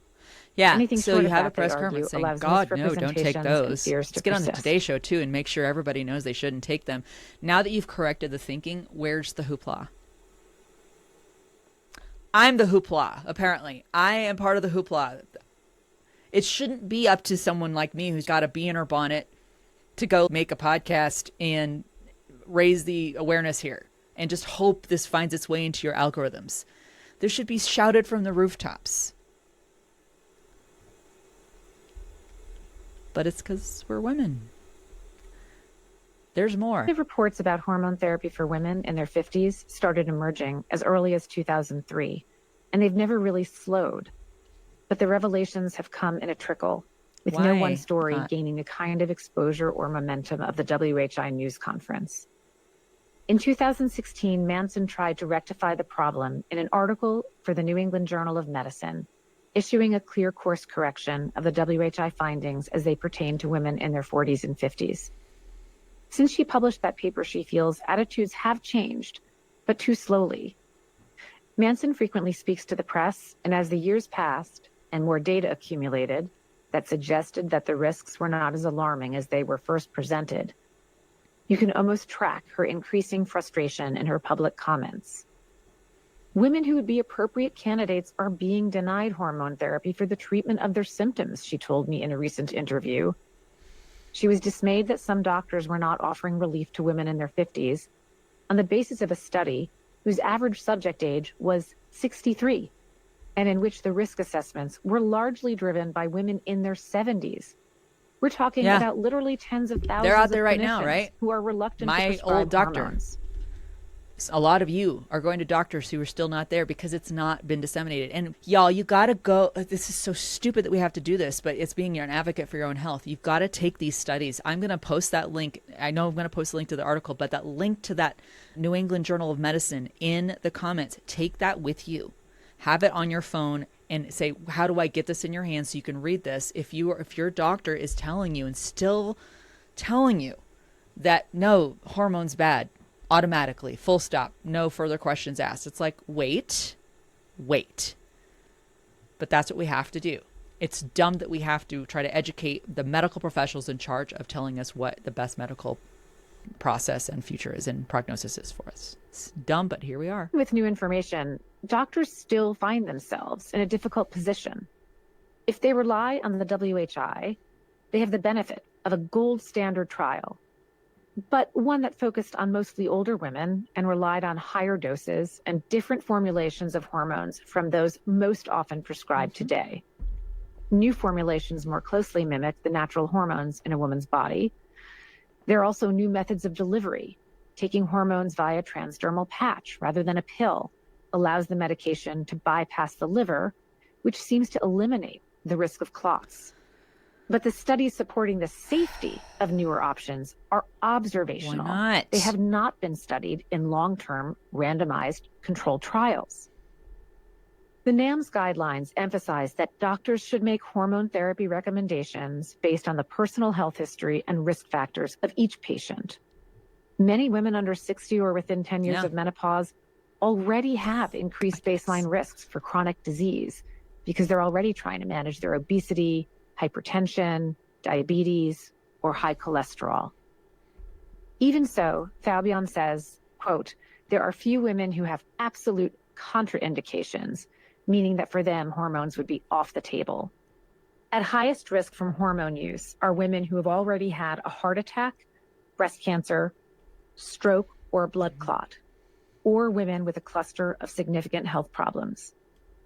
Yeah, Anything so short you of have that, a press they argue, conference saying, allows God, no, don't take misrepresentations and those. fears to Let's get on the persist. Today Show, too, and make sure everybody knows they shouldn't take them. Now that you've corrected the thinking, where's the hoopla? I'm the hoopla, apparently. I am part of the hoopla. It shouldn't be up to someone like me who's got a bee in her bonnet to go make a podcast and raise the awareness here and just hope this finds its way into your algorithms. This should be shouted from the rooftops. But it's because we're women. There's more. Reports about hormone therapy for women in their 50s started emerging as early as 2003, and they've never really slowed. But the revelations have come in a trickle, with no one story gaining the kind of exposure or momentum of the WHI news conference. In 2016, Manson tried to rectify the problem in an article for the New England Journal of Medicine, issuing a clear course correction of the WHI findings as they pertain to women in their 40s and 50s. Since she published that paper, she feels attitudes have changed, but too slowly. Manson frequently speaks to the press, and as the years passed and more data accumulated that suggested that the risks were not as alarming as they were first presented, you can almost track her increasing frustration in her public comments. Women who would be appropriate candidates are being denied hormone therapy for the treatment of their symptoms, she told me in a recent interview. She was dismayed that some doctors were not offering relief to women in their 50s on the basis of a study whose average subject age was 63, and in which the risk assessments were largely driven by women in their 70s. We're talking about literally tens of thousands. They're out there of right now, right? Who are reluctant to My prescribe old doctor. hormones. A lot of you are going to doctors who are still not there because it's not been disseminated. And y'all, you got to go. This is so stupid that we have to do this, but it's being an advocate for your own health. You've got to take these studies. I'm going to post that link. I know I'm going to post a link to the article, but that link to that New England Journal of Medicine in the comments, take that with you. Have it on your phone and say, how do I get this in your hands so you can read this? If your doctor is telling you and still telling you that no, hormone's bad, automatically, full stop, no further questions asked. It's like, wait. But that's what we have to do. It's dumb that we have to try to educate the medical professionals in charge of telling us what the best medical process and future is and prognosis is for us. It's dumb, but here we are. With new information, doctors still find themselves in a difficult position. If they rely on the WHI, they have the benefit of a gold standard trial, but one that focused on mostly older women and relied on higher doses and different formulations of hormones from those most often prescribed today. New formulations more closely mimic the natural hormones in a woman's body. There are also new methods of delivery. Taking hormones via transdermal patch rather than a pill allows the medication to bypass the liver, which seems to eliminate the risk of clots. But the studies supporting the safety of newer options are observational. Why not? They have not been studied in long-term randomized controlled trials. The NAMS guidelines emphasize that doctors should make hormone therapy recommendations based on the personal health history and risk factors of each patient. Many women under 60 or within 10 years of menopause already have increased baseline risks for chronic disease because they're already trying to manage their obesity, hypertension, diabetes, or high cholesterol. Even so, Fabian says, quote, there are few women who have absolute contraindications, meaning that for them, hormones would be off the table. At highest risk from hormone use are women who have already had a heart attack, breast cancer, stroke, or a blood clot, or women with a cluster of significant health problems.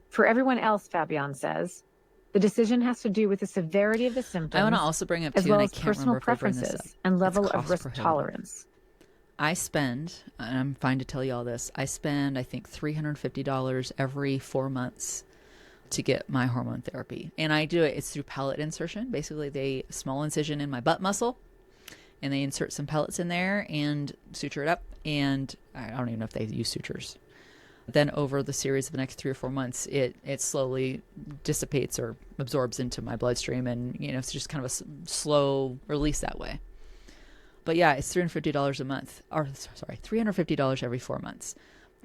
For everyone else, Fabian says, the decision has to do with the severity of the symptoms. I want to also bring up, too, as well and I as can't personal remember if I bring this up. preferences and level It's of risk cost-prohibitive. tolerance. I spend, and I'm fine to tell you all this, I spend, I think, $350 every 4 months to get my hormone therapy. And I do it, it's through pellet insertion. Basically, they small incision in my butt muscle and they insert some pellets in there and suture it up. And I don't even know if they use sutures. Then over the series of the next 3 or 4 months, it slowly dissipates or absorbs into my bloodstream. And, it's just kind of a slow release that way. But yeah, it's $350 a month, or sorry, $350 every 4 months.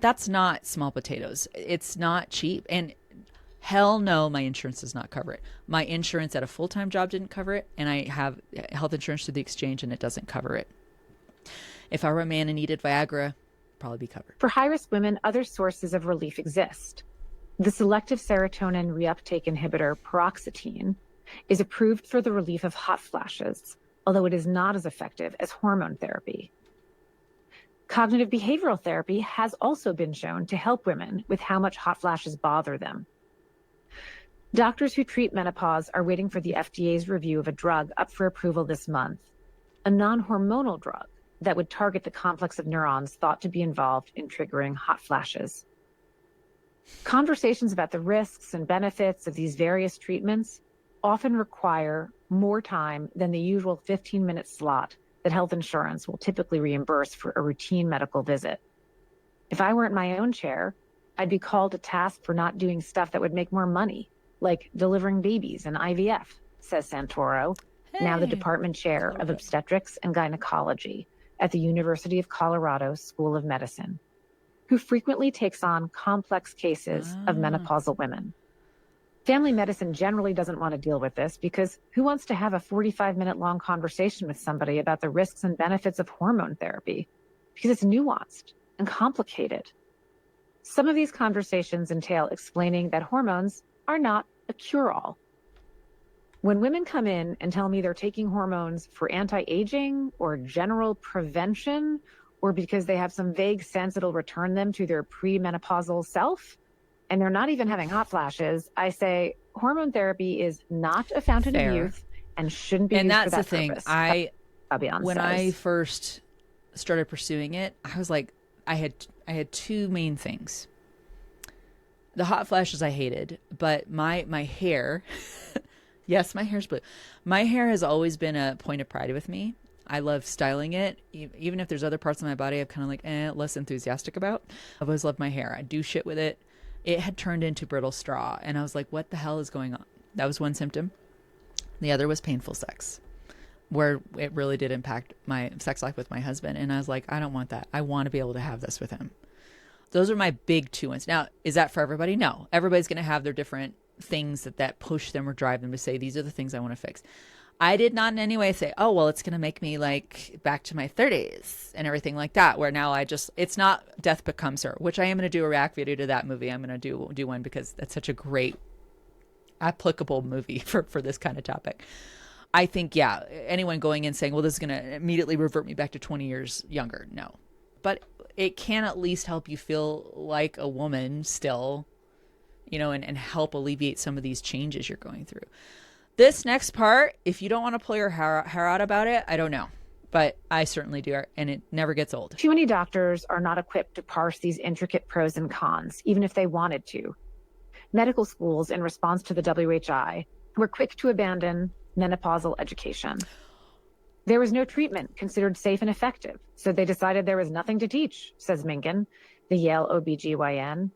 That's not small potatoes. It's not cheap. And hell no, my insurance does not cover it. My insurance at a full-time job didn't cover it. And I have health insurance through the exchange and it doesn't cover it. If I were a man and needed Viagra, probably be covered. For high-risk women, other sources of relief exist. The selective serotonin reuptake inhibitor paroxetine is approved for the relief of hot flashes, although it is not as effective as hormone therapy. Cognitive behavioral therapy has also been shown to help women with how much hot flashes bother them. Doctors who treat menopause are waiting for the FDA's review of a drug up for approval this month, a non-hormonal drug that would target the complex of neurons thought to be involved in triggering hot flashes. Conversations about the risks and benefits of these various treatments often require more time than the usual 15-minute slot that health insurance will typically reimburse for a routine medical visit. If I were in my own chair, I'd be called to task for not doing stuff that would make more money, like delivering babies and IVF, says Santoro, now the department chair of obstetrics and gynecology at the University of Colorado School of Medicine, who frequently takes on complex cases of menopausal women. Family medicine generally doesn't want to deal with this because who wants to have a 45-minute long conversation with somebody about the risks and benefits of hormone therapy? Because it's nuanced and complicated. Some of these conversations entail explaining that hormones are not a cure-all. When women come in and tell me they're taking hormones for anti-aging or general prevention, or because they have some vague sense it'll return them to their premenopausal self, and they're not even having hot flashes, I say hormone therapy is not a fountain of youth and shouldn't be used for that purpose. And that's the thing. When I first started pursuing it, I was like, I had two main things. The hot flashes I hated, but my hair, yes, my hair's blue. My hair has always been a point of pride with me. I love styling it. Even if there's other parts of my body I'm kind of like less enthusiastic about. I've always loved my hair. I do shit with it. It had turned into brittle straw. And I was like, what the hell is going on? That was one symptom. The other was painful sex, where it really did impact my sex life with my husband. And I was like, I don't want that. I want to be able to have this with him. Those are my big two ones. Now, is that for everybody? No. Everybody's going to have their different things that push them or drive them to say, these are the things I want to fix. I did not in any way say, oh, well, it's going to make me like back to my 30s and everything like that, where now it's not Death Becomes Her, which I am going to do a react video to that movie. I'm going to do one because that's such a great applicable movie for this kind of topic. I think, yeah, anyone going in saying, well, this is going to immediately revert me back to 20 years younger. No, but it can at least help you feel like a woman still, and help alleviate some of these changes you're going through. This next part, if you don't want to pull your hair out about it, I don't know. But I certainly do, and it never gets old. Too many doctors are not equipped to parse these intricate pros and cons, even if they wanted to. Medical schools, in response to the WHI, were quick to abandon menopausal education. There was no treatment considered safe and effective, so they decided there was nothing to teach, says Minkin, the Yale OBGYN.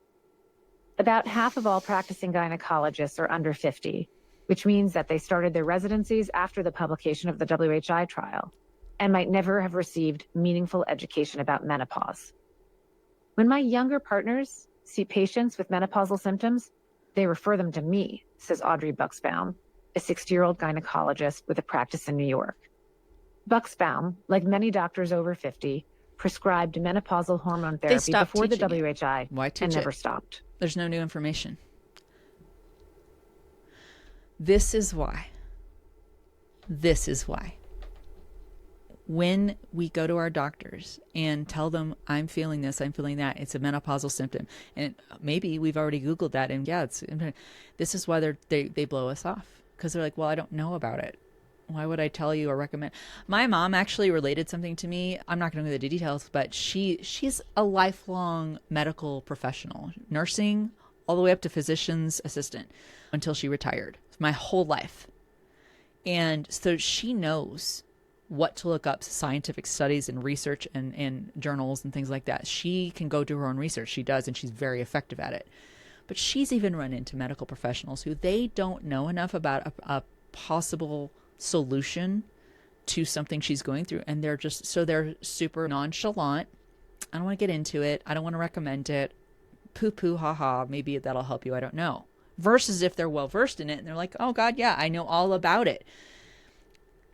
About half of all practicing gynecologists are under 50, which means that they started their residencies after the publication of the WHI trial and might never have received meaningful education about menopause. When my younger partners see patients with menopausal symptoms, they refer them to me, says Audrey Buxbaum, a 60-year-old gynecologist with a practice in New York. Buxbaum, like many doctors over 50, prescribed menopausal hormone therapy before the WHI and never stopped. There's no new information. This is why. When we go to our doctors and tell them, I'm feeling this, I'm feeling that, it's a menopausal symptom. And maybe we've already Googled that. And yeah, this is why they blow us off. Because they're like, well, I don't know about it. Why would I tell you or recommend? My mom actually related something to me. I'm not going to go into the details, but she's a lifelong medical professional, nursing all the way up to physician's assistant until she retired. My whole life. And so she knows what to look up, scientific studies and research and journals and things like that. She can go do her own research. She does, and she's very effective at it. But she's even run into medical professionals who they don't know enough about a possible solution to something she's going through. And they're super nonchalant. I don't want to get into it. I don't want to recommend it. Poo-poo, ha-ha. Maybe that'll help you. I don't know. Versus if they're well-versed in it and they're like, oh, God, yeah, I know all about it.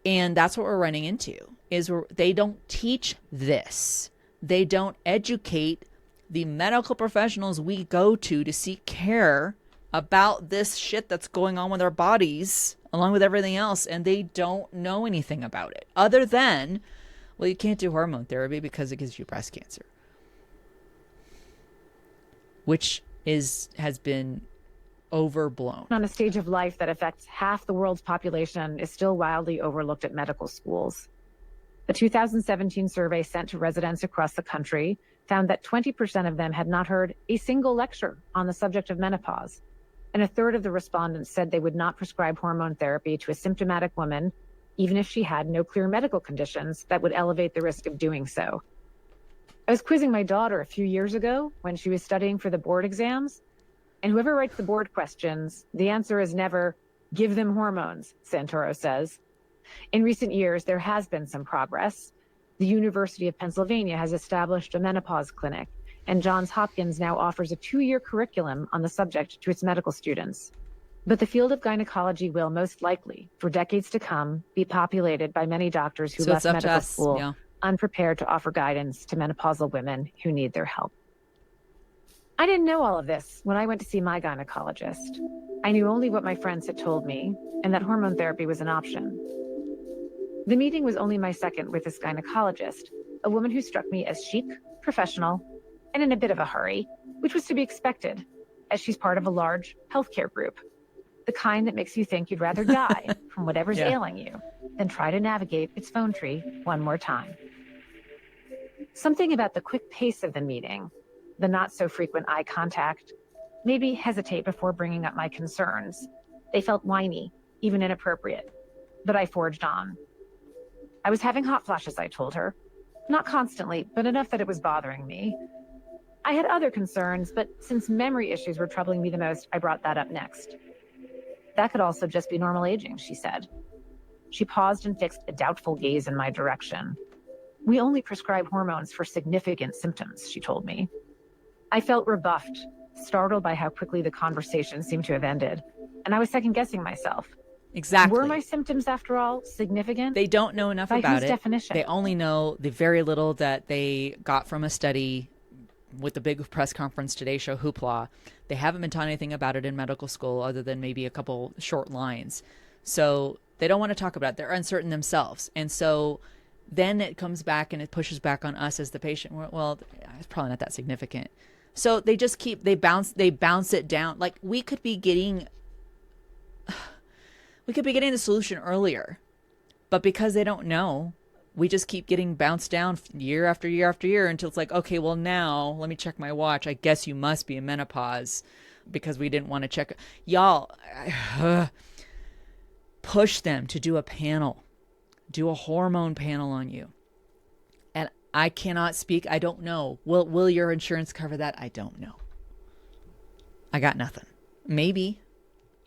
And that's what we're running into, is they don't teach this. They don't educate the medical professionals we go to seek care about this shit that's going on with our bodies, along with everything else, and they don't know anything about it. Other than, well, you can't do hormone therapy because it gives you breast cancer. Which has been overblown. On a stage of life that affects half the world's population is still wildly overlooked at medical schools. The 2017 survey sent to residents across the country found that 20% of them had not heard a single lecture on the subject of menopause. And a third of the respondents said they would not prescribe hormone therapy to a symptomatic woman, even if she had no clear medical conditions that would elevate the risk of doing so. I was quizzing my daughter a few years ago when she was studying for the board exams. And whoever writes the board questions, the answer is never, give them hormones, Santoro says. In recent years, there has been some progress. The University of Pennsylvania has established a menopause clinic, and Johns Hopkins now offers a 2-year curriculum on the subject to its medical students. But the field of gynecology will most likely, for decades to come, be populated by many doctors who left medical school unprepared to offer guidance to menopausal women who need their help. I didn't know all of this when I went to see my gynecologist. I knew only what my friends had told me, and that hormone therapy was an option. The meeting was only my second with this gynecologist, a woman who struck me as chic, professional, and in a bit of a hurry, which was to be expected, as she's part of a large healthcare group. The kind that makes you think you'd rather die from whatever's ailing you than try to navigate its phone tree one more time. Something about the quick pace of the meeting, the not so frequent eye contact, maybe hesitate before bringing up my concerns. They felt whiny, even inappropriate, but I forged on. I was having hot flashes, I told her. Not constantly, but enough that it was bothering me. I had other concerns, but since memory issues were troubling me the most, I brought that up next. That could also just be normal aging, she said. She paused and fixed a doubtful gaze in my direction. We only prescribe hormones for significant symptoms, she told me. I felt rebuffed, startled by how quickly the conversation seemed to have ended, and I was second-guessing myself. Exactly. Were my symptoms, after all, significant? They don't know enough By about whose it. definition? They only know the very little that they got from a study with the big press conference Today Show hoopla. They haven't been taught anything about it in medical school other than maybe a couple short lines. So they don't want to talk about it. They're uncertain themselves. And so then it comes back and it pushes back on us as the patient. Well, it's probably not that significant. So they just they bounce it down. Like we could be getting the solution earlier, but because they don't know, we just keep getting bounced down year after year after year until it's like, okay, well now let me check my watch. I guess you must be in menopause because we didn't want to check. Y'all, push them to do a panel, do a hormone panel on you. And I cannot speak. I don't know. Will your insurance cover that? I don't know. I got nothing. Maybe.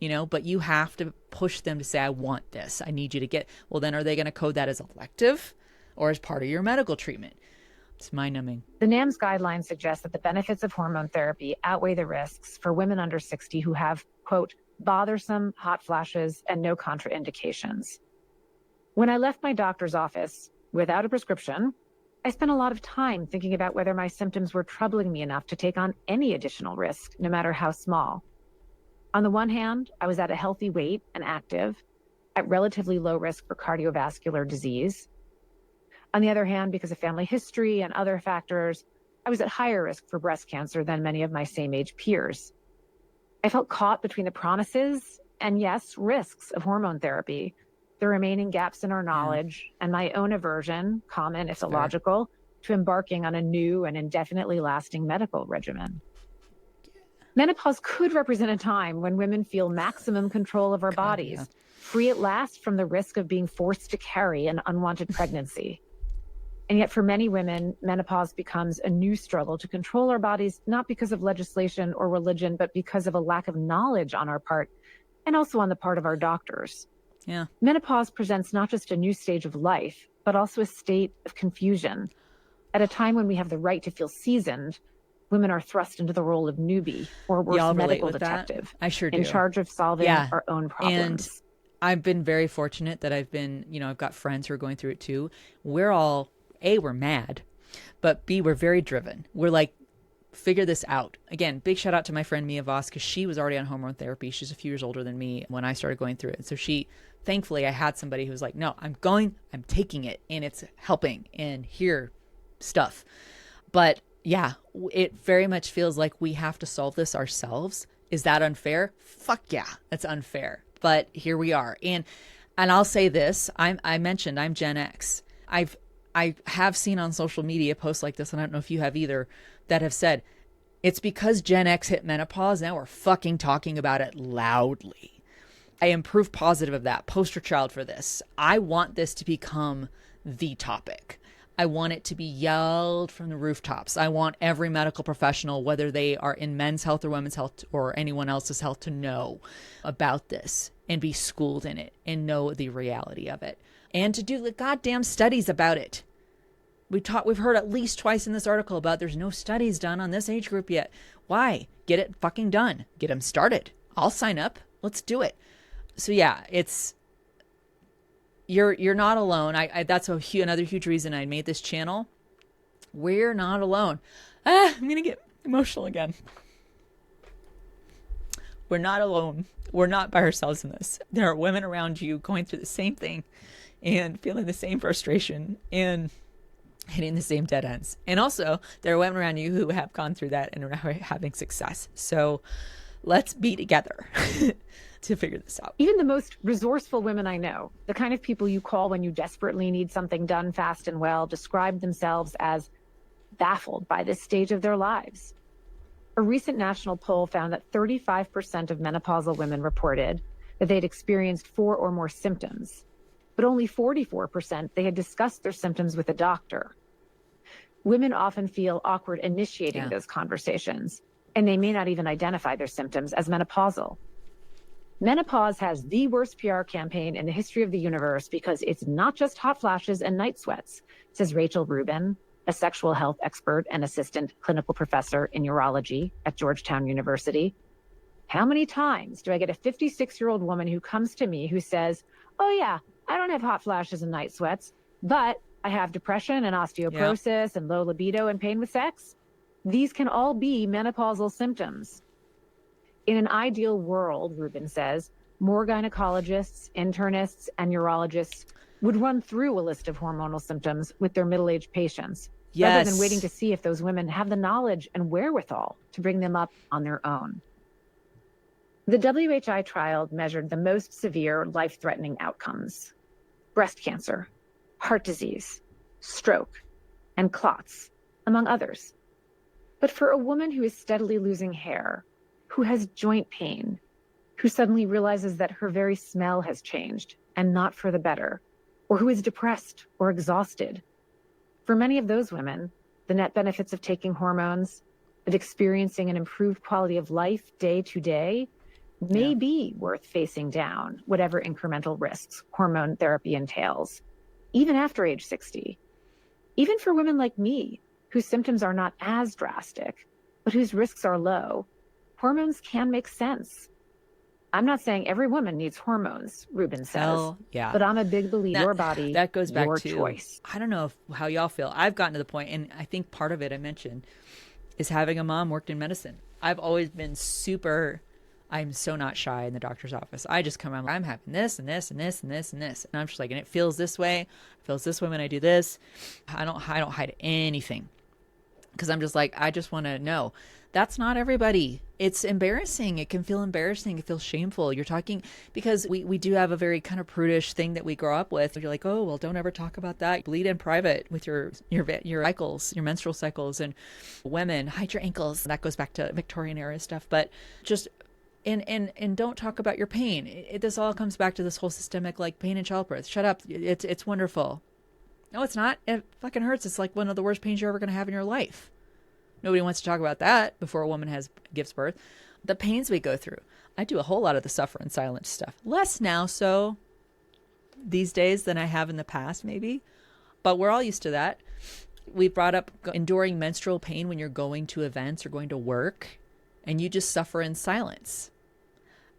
But you have to push them to say, I want this. I need you to get, well, then are they going to code that as elective or as part of your medical treatment? It's mind-numbing. The NAMS guidelines suggest that the benefits of hormone therapy outweigh the risks for women under 60 who have, quote, bothersome hot flashes and no contraindications. When I left my doctor's office without a prescription, I spent a lot of time thinking about whether my symptoms were troubling me enough to take on any additional risk, no matter how small. On the one hand, I was at a healthy weight and active, at relatively low risk for cardiovascular disease. On the other hand, because of family history and other factors, I was at higher risk for breast cancer than many of my same age peers. I felt caught between the promises and, yes, risks of hormone therapy, the remaining gaps in our knowledge, and my own aversion, common if illogical, to embarking on a new and indefinitely lasting medical regimen. Menopause could represent a time when women feel maximum control of our God, bodies, yeah. free at last from the risk of being forced to carry an unwanted pregnancy. And yet, for many women, menopause becomes a new struggle to control our bodies, not because of legislation or religion, but because of a lack of knowledge on our part and also on the part of our doctors. Yeah. Menopause presents not just a new stage of life, but also a state of confusion. At a time when we have the right to feel seasoned, women are thrust into the role of newbie, or worse, Y'all relate medical with that? detective, I sure in do. charge of solving Yeah. our own And problems. I've been very fortunate that I've got friends who are going through it too. We're all, A, we're mad, but B, we're very driven. We're like, figure this out. Again, big shout out to my friend Mia Voss, because she was already on hormone therapy. She's a few years older than me when I started going through it. So thankfully, I had somebody who was like, no, I'm taking it, and it's helping, and here, stuff. But yeah, it very much feels like we have to solve this ourselves. Is that unfair? Fuck yeah, that's unfair. But here we are. And I'll say this, I mentioned I'm Gen X. I have seen on social media posts like this, and I don't know if you have either, that have said, it's because Gen X hit menopause, now we're fucking talking about it loudly. I am proof positive of that, poster child for this. I want this to become the topic. I want it to be yelled from the rooftops. I want every medical professional, whether they are in men's health or women's health or anyone else's health, to know about this and be schooled in it and know the reality of it and to do the goddamn studies about it. We've heard at least twice in this article about there's no studies done on this age group yet. Why? Get it fucking done. Get them started. I'll sign up. Let's do it. So yeah, you're not alone. That's another huge reason I made this channel. We're not alone. I'm gonna get emotional again. We're not alone. We're not by ourselves in this. There are women around you going through the same thing and feeling the same frustration and hitting the same dead ends. And also, there are women around you who have gone through that and are having success. So let's be together to figure this out. Even the most resourceful women I know, the kind of people you call when you desperately need something done fast and well, describe themselves as baffled by this stage of their lives. A recent national poll found that 35% of menopausal women reported that they'd experienced 4 or more symptoms, but only 44% they had discussed their symptoms with a doctor. Women often feel awkward initiating those conversations, and they may not even identify their symptoms as menopausal. Menopause has the worst PR campaign in the history of the universe because it's not just hot flashes and night sweats, says Rachel Rubin, a sexual health expert and assistant clinical professor in urology at Georgetown University. How many times do I get a 56-year-old woman who comes to me who says, oh yeah, I don't have hot flashes and night sweats, but I have depression and osteoporosis and low libido and pain with sex? These can all be menopausal symptoms. In an ideal world, Rubin says, more gynecologists, internists, and urologists would run through a list of hormonal symptoms with their middle-aged patients, rather than waiting to see if those women have the knowledge and wherewithal to bring them up on their own. The WHI trial measured the most severe life-threatening outcomes: breast cancer, heart disease, stroke, and clots, among others. But for a woman who is steadily losing hair, who has joint pain, who suddenly realizes that her very smell has changed and not for the better, or who is depressed or exhausted, for many of those women, the net benefits of taking hormones, of experiencing an improved quality of life day to day, may be worth facing down whatever incremental risks hormone therapy entails, even after age 60. Even for women like me, whose symptoms are not as drastic, but whose risks are low, hormones can make sense. I'm not saying every woman needs hormones, Rubin says. Hell yeah. But I'm a big believer your body, that goes back your to choice. I don't know how y'all feel. I've gotten to the point, and I think part of it I mentioned is having a mom worked in medicine. I've always been I'm so not shy in the doctor's office. I just come around, I'm having this and this and this and this and this. And I'm just like, and it feels this way when I do this. I don't hide anything. because I'm just like, I just want to know. That's not everybody. It's embarrassing. It can feel embarrassing. It feels shameful. You're talking because we do have a very kind of prudish thing that we grow up with. You're like, oh, well, don't ever talk about that. Bleed in private with your cycles, your menstrual cycles, and women, hide your ankles. That goes back to Victorian era stuff. But just and don't talk about your pain. This all comes back to this whole systemic like pain in childbirth. Shut up. It's wonderful. No, it's not. It fucking hurts. It's like one of the worst pains you're ever going to have in your life. Nobody wants to talk about that before a woman gives birth. The pains we go through. I do a whole lot of the suffer in silence stuff. Less now so these days than I have in the past maybe. But we're all used to that. We brought up enduring menstrual pain when you're going to events or going to work and you just suffer in silence.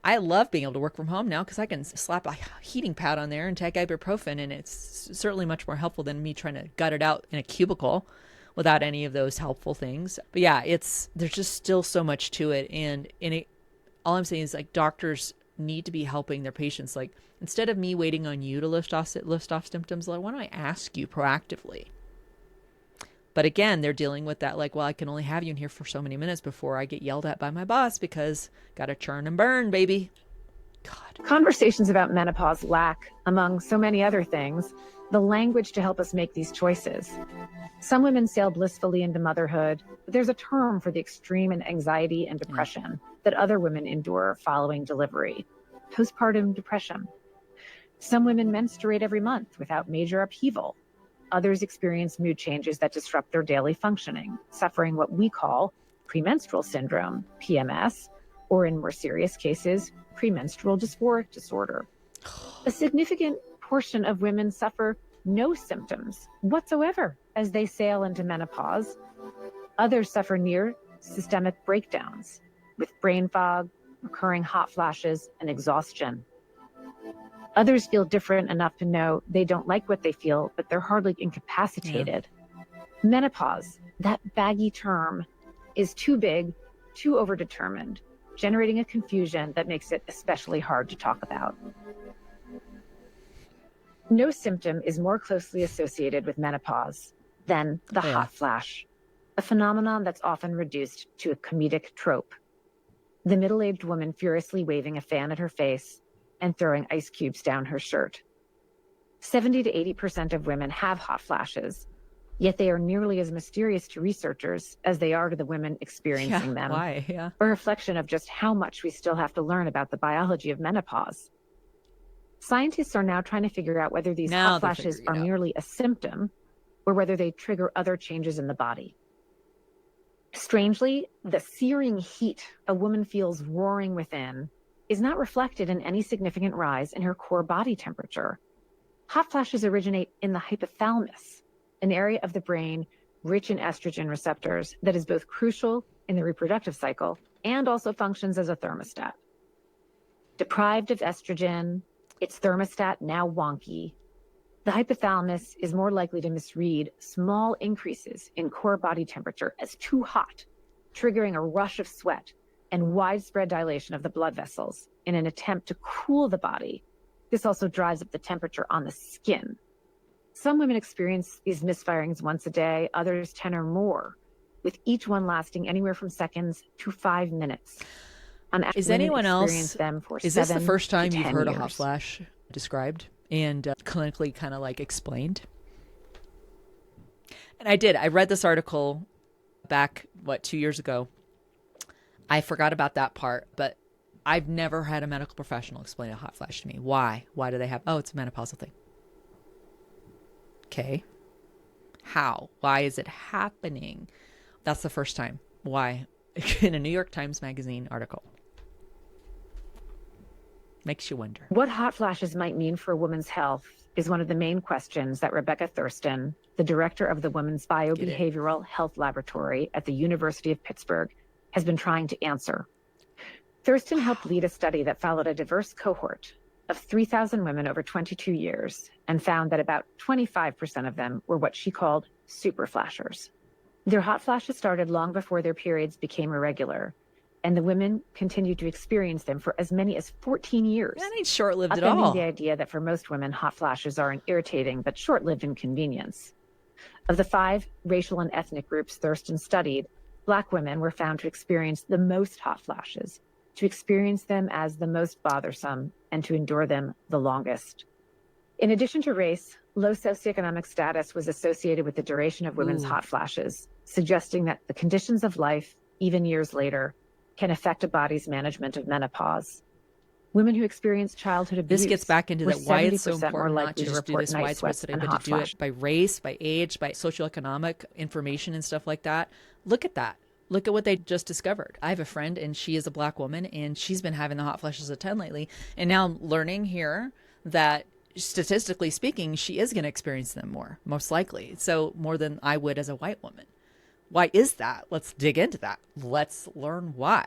I love being able to work from home now because I can slap a heating pad on there and take ibuprofen, and it's certainly much more helpful than me trying to gut it out in a cubicle without any of those helpful things. But yeah, there's just still so much to it. And all I'm saying is like doctors need to be helping their patients. Like instead of me waiting on you to lift off symptoms, like, why don't I ask you proactively? But again, they're dealing with that like, well, I can only have you in here for so many minutes before I get yelled at by my boss because got to churn and burn, baby. God. Conversations about menopause lack, among so many other things, the language to help us make these choices. Some women sail blissfully into motherhood, but there's a term for the extreme in anxiety and depression that other women endure following delivery: postpartum depression. Some women menstruate every month without major upheaval. Others experience mood changes that disrupt their daily functioning, suffering what we call premenstrual syndrome, PMS, or in more serious cases, premenstrual dysphoric disorder. A significant portion of women suffer no symptoms whatsoever as they sail into menopause. Others suffer near systemic breakdowns with brain fog, recurring hot flashes, and exhaustion. Others feel different enough to know they don't like what they feel, but they're hardly incapacitated. Menopause, that baggy term, is too big, too overdetermined, generating a confusion that makes it especially hard to talk about. No symptom is more closely associated with menopause than the hot flash, a phenomenon that's often reduced to a comedic trope. The middle-aged woman furiously waving a fan at her face and throwing ice cubes down her shirt. 70 to 80% of women have hot flashes, yet they are nearly as mysterious to researchers as they are to the women experiencing them. Why? Yeah. A reflection of just how much we still have to learn about the biology of menopause. Scientists are now trying to figure out whether these hot flashes are merely a symptom or whether they trigger other changes in the body. Strangely, the searing heat a woman feels roaring within is not reflected in any significant rise in her core body temperature. Hot flashes originate in the hypothalamus, an area of the brain rich in estrogen receptors that is both crucial in the reproductive cycle and also functions as a thermostat. Deprived of estrogen, its thermostat now wonky, the hypothalamus is more likely to misread small increases in core body temperature as too hot, triggering a rush of sweat and widespread dilation of the blood vessels in an attempt to cool the body. This also drives up the temperature on the skin. Some women experience these misfirings once a day, others 10 or more, with each one lasting anywhere from seconds to 5 minutes. Is anyone else, is this the first time you've heard years. a hot flash described and clinically kind of like explained? And I read this article back, 2 years ago. I forgot about that part, but I've never had a medical professional explain a hot flash to me. Why? Why do they have? Oh, it's a menopausal thing. Okay. How? Why is it happening? That's the first time. Why? In a New York Times Magazine article. Makes you wonder. What hot flashes might mean for a woman's health is one of the main questions that Rebecca Thurston, the director of the Women's Biobehavioral Health Laboratory at the University of Pittsburgh, has been trying to answer. Thurston helped lead a study that followed a diverse cohort of 3,000 women over 22 years and found that about 25% of them were what she called super flashers. Their hot flashes started long before their periods became irregular, and the women continued to experience them for as many as 14 years. That ain't short-lived at all. The idea that for most women, hot flashes are an irritating but short-lived inconvenience. Of the 5 racial and ethnic groups Thurston studied, Black women were found to experience the most hot flashes, to experience them as the most bothersome, and to endure them the longest. In addition to race, low socioeconomic status was associated with the duration of women's hot flashes, suggesting that the conditions of life, even years later, can affect a body's management of menopause. Women who experience childhood abuse This gets back into were that why it's so 70% more important not likely to to just do report this night widespread sweats study, and but to hot do flashes. it by race, by age, by socioeconomic information and stuff like that. Look at that. Look at what they just discovered. I have a friend and she is a Black woman and she's been having the hot flashes a ton lately. And now I'm learning here that statistically speaking, she is going to experience them more, most likely. So more than I would as a white woman. Why is that? Let's dig into that. Let's learn why.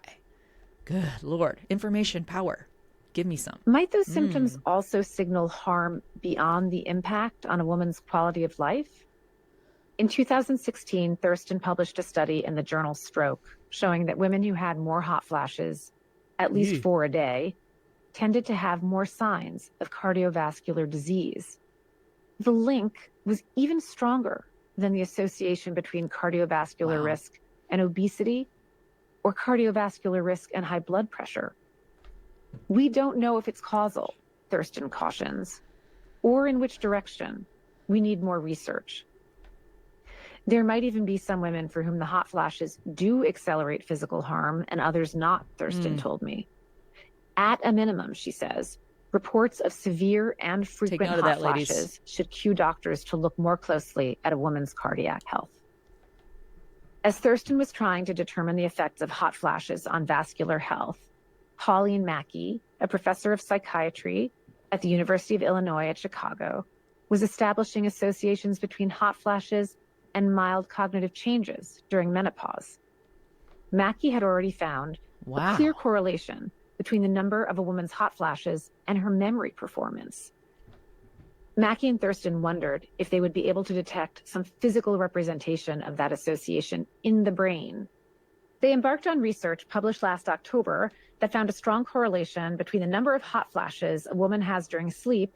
Good Lord. Information power. Give me some. Might those symptoms also signal harm beyond the impact on a woman's quality of life? In 2016, Thurston published a study in the journal Stroke showing that women who had more hot flashes, at least 4 a day, tended to have more signs of cardiovascular disease. The link was even stronger than the association between cardiovascular risk and obesity or cardiovascular risk and high blood pressure. We don't know if it's causal, Thurston cautions, or in which direction. We need more research. There might even be some women for whom the hot flashes do accelerate physical harm and others not, Thurston told me. At a minimum, she says, reports of severe and frequent hot flashes should cue doctors to look more closely at a woman's cardiac health. As Thurston was trying to determine the effects of hot flashes on vascular health, Pauline Mackey, a professor of psychiatry at the University of Illinois at Chicago, was establishing associations between hot flashes and mild cognitive changes during menopause. Mackey had already found a clear correlation between the number of a woman's hot flashes and her memory performance. Mackey and Thurston wondered if they would be able to detect some physical representation of that association in the brain. They embarked on research published last October that found a strong correlation between the number of hot flashes a woman has during sleep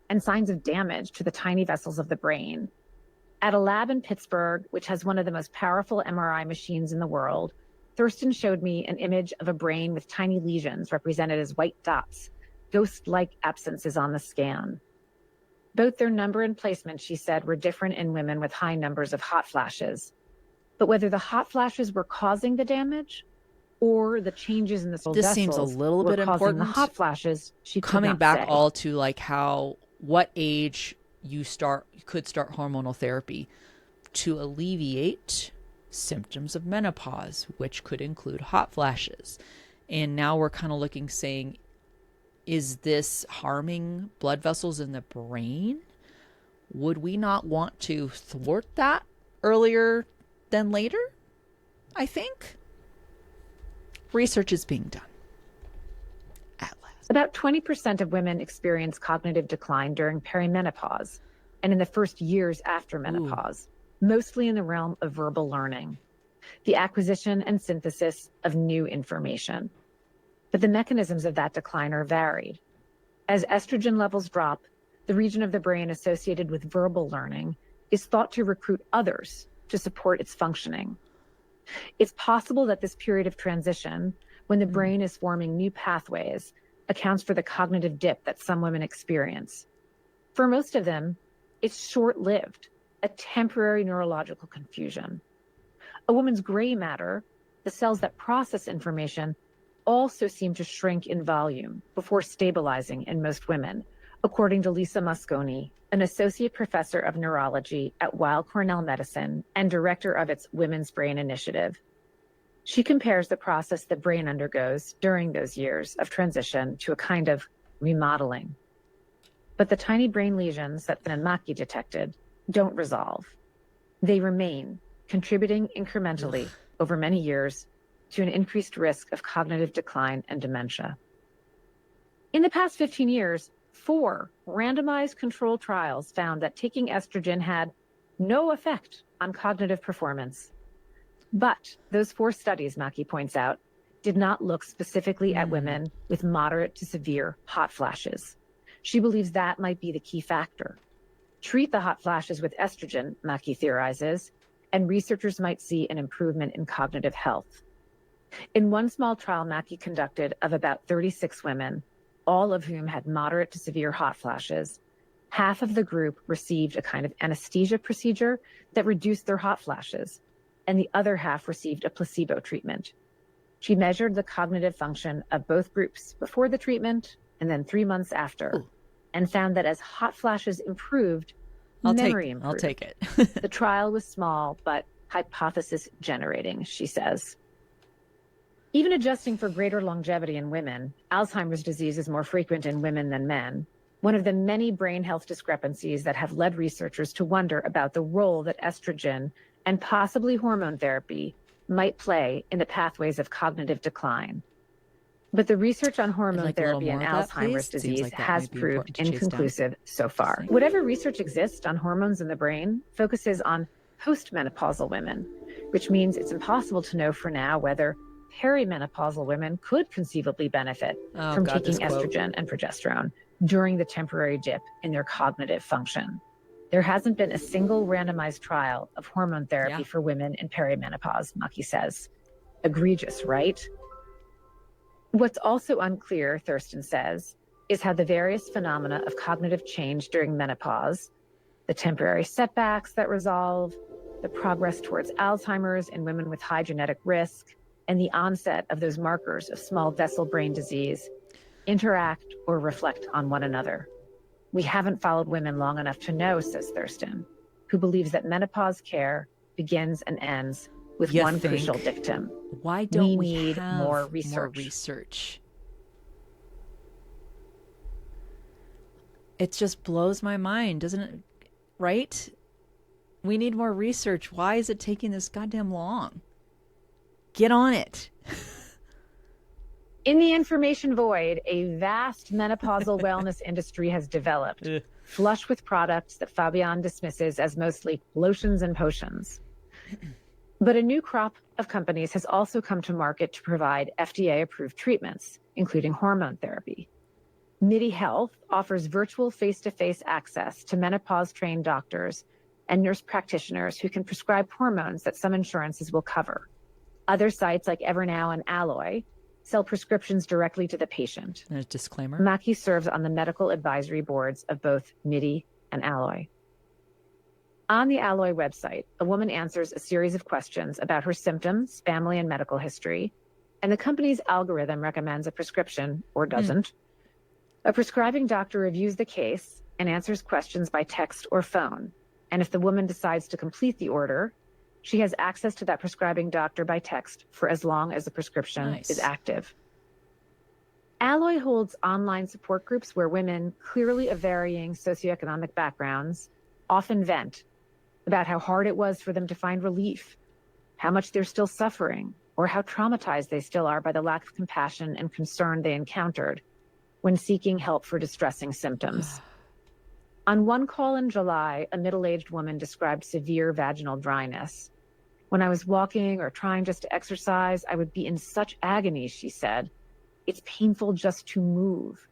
and signs of damage to the tiny vessels of the brain. At a lab in Pittsburgh, which has one of the most powerful MRI machines in the world, Thurston showed me an image of a brain with tiny lesions represented as white dots, ghost-like absences on the scan. Both their number and placement, she said, were different in women with high numbers of hot flashes. But whether the hot flashes were causing the damage or the changes in the vessels this seems a little bit important. The hot flashes, she could coming not back say. all to like what age you could start hormonal therapy to alleviate symptoms of menopause, which could include hot flashes. And now we're kind of looking, saying, is this harming blood vessels in the brain? Would we not want to thwart that earlier than later? I think research is being done. At last. About 20% of women experience cognitive decline during perimenopause and in the first years after menopause, mostly in the realm of verbal learning, the acquisition and synthesis of new information. But the mechanisms of that decline are varied. As estrogen levels drop, the region of the brain associated with verbal learning is thought to recruit others to support its functioning. It's possible that this period of transition, when the brain is forming new pathways, accounts for the cognitive dip that some women experience. For most of them, it's short-lived, a temporary neurological confusion. A woman's gray matter, the cells that process information, also seem to shrink in volume before stabilizing in most women, according to Lisa Mosconi, an associate professor of neurology at Weill Cornell Medicine and director of its Women's Brain Initiative. She compares the process the brain undergoes during those years of transition to a kind of remodeling. But the tiny brain lesions that Mackey detected don't resolve. They remain, contributing incrementally over many years to an increased risk of cognitive decline and dementia. In the past 15 years, 4 randomized controlled trials found that taking estrogen had no effect on cognitive performance. But those 4 studies, Mackey points out, did not look specifically at women with moderate to severe hot flashes. She believes that might be the key factor. Treat the hot flashes with estrogen, Mackey theorizes, and researchers might see an improvement in cognitive health. In one small trial Mackey conducted of about 36 women, all of whom had moderate to severe hot flashes, half of the group received a kind of anesthesia procedure that reduced their hot flashes, and the other half received a placebo treatment. She measured the cognitive function of both groups before the treatment and then 3 months after, Ooh. and found that as hot flashes improved, memory improved. I'll take it. The trial was small, but hypothesis generating, she says. Even adjusting for greater longevity in women, Alzheimer's disease is more frequent in women than men, one of the many brain health discrepancies that have led researchers to wonder about the role that estrogen and possibly hormone therapy might play in the pathways of cognitive decline. But the research on hormone therapy and Alzheimer's disease has proved inconclusive so far. Whatever research exists on hormones in the brain focuses on postmenopausal women, which means it's impossible to know for now whether perimenopausal women could conceivably benefit from taking estrogen and progesterone during the temporary dip in their cognitive function. There hasn't been a single randomized trial of hormone therapy for women in perimenopause, Mackey says. Egregious, right? What's also unclear, Thurston says, is how the various phenomena of cognitive change during menopause, the temporary setbacks that resolve, the progress towards Alzheimer's in women with high genetic risk, and the onset of those markers of small vessel brain disease interact or reflect on one another. We haven't followed women long enough to know, says Thurston, who believes that menopause care begins and ends with one crucial dictum. Why don't we need have more research? It just blows my mind, doesn't it? Right? We need more research. Why is it taking this goddamn long? Get on it. In the information void, a vast menopausal wellness industry has developed, flush with products that Fabian dismisses as mostly lotions and potions. But a new crop of companies has also come to market to provide FDA-approved treatments, including hormone therapy. MIDI Health offers virtual face-to-face access to menopause-trained doctors and nurse practitioners who can prescribe hormones that some insurances will cover. Other sites like Evernow and Alloy sell prescriptions directly to the patient. There's a disclaimer. Mackey serves on the medical advisory boards of both MIDI and Alloy. On the Alloy website, a woman answers a series of questions about her symptoms, family, and medical history, and the company's algorithm recommends a prescription, or doesn't. A prescribing doctor reviews the case and answers questions by text or phone, and if the woman decides to complete the order, she has access to that prescribing doctor by text for as long as the prescription is active. Alloy holds online support groups where women, clearly of varying socioeconomic backgrounds, often vent about how hard it was for them to find relief, how much they're still suffering, or how traumatized they still are by the lack of compassion and concern they encountered when seeking help for distressing symptoms. On one call in July, a middle-aged woman described severe vaginal dryness. When I was walking or trying just to exercise, I would be in such agony, she said. It's painful just to move.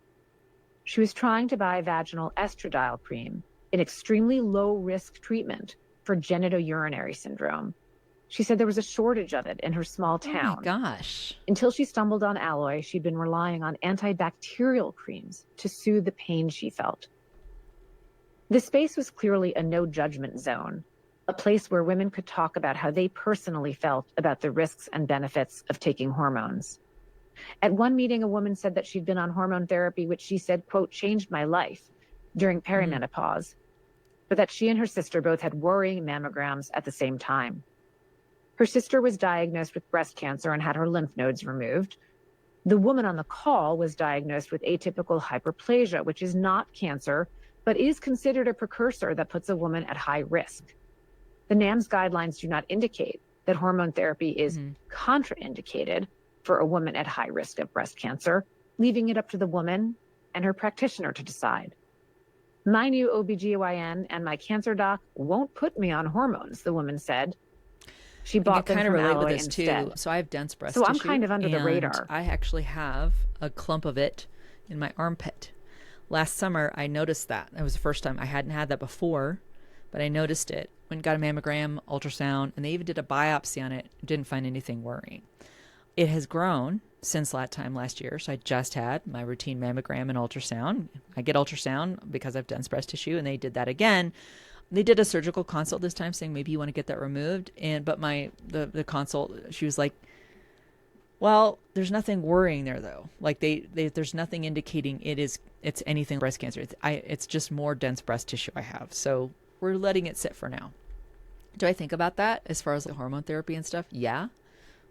She was trying to buy vaginal estradiol cream, an extremely low-risk treatment for genitourinary syndrome. She said there was a shortage of it in her small town. Oh my gosh. Until she stumbled on Alloy, she'd been relying on antibacterial creams to soothe the pain she felt. The space was clearly a no-judgment zone, a place where women could talk about how they personally felt about the risks and benefits of taking hormones. At one meeting, a woman said that she'd been on hormone therapy, which she said, quote, changed my life during perimenopause, but that she and her sister both had worrying mammograms at the same time. Her sister was diagnosed with breast cancer and had her lymph nodes removed. The woman on the call was diagnosed with atypical hyperplasia, which is not cancer, but is considered a precursor that puts a woman at high risk. The NAMS guidelines do not indicate that hormone therapy is contraindicated for a woman at high risk of breast cancer, leaving it up to the woman and her practitioner to decide. My new OBGYN and my cancer doc won't put me on hormones, the woman said. She bought them from Alloy instead. So I have dense breast tissue. So I'm tissue, kind of under the radar. I actually have a clump of it in my armpit. last summer, I noticed that. It was the first time. I hadn't had that before, but I noticed it. Went and got a mammogram, ultrasound, and they even did a biopsy on it. Didn't find anything worrying. It has grown since that time last year. So I just had my routine mammogram and ultrasound. I get ultrasound because I've done breast tissue, and they did that again. They did a surgical consult this time saying maybe you want to get that removed. But the consult, she was like, well, there's nothing worrying there though. Like there's nothing indicating it's anything breast cancer. It's just more dense breast tissue I have. So we're letting it sit for now. Do I think about that as far as the hormone therapy and stuff? Yeah.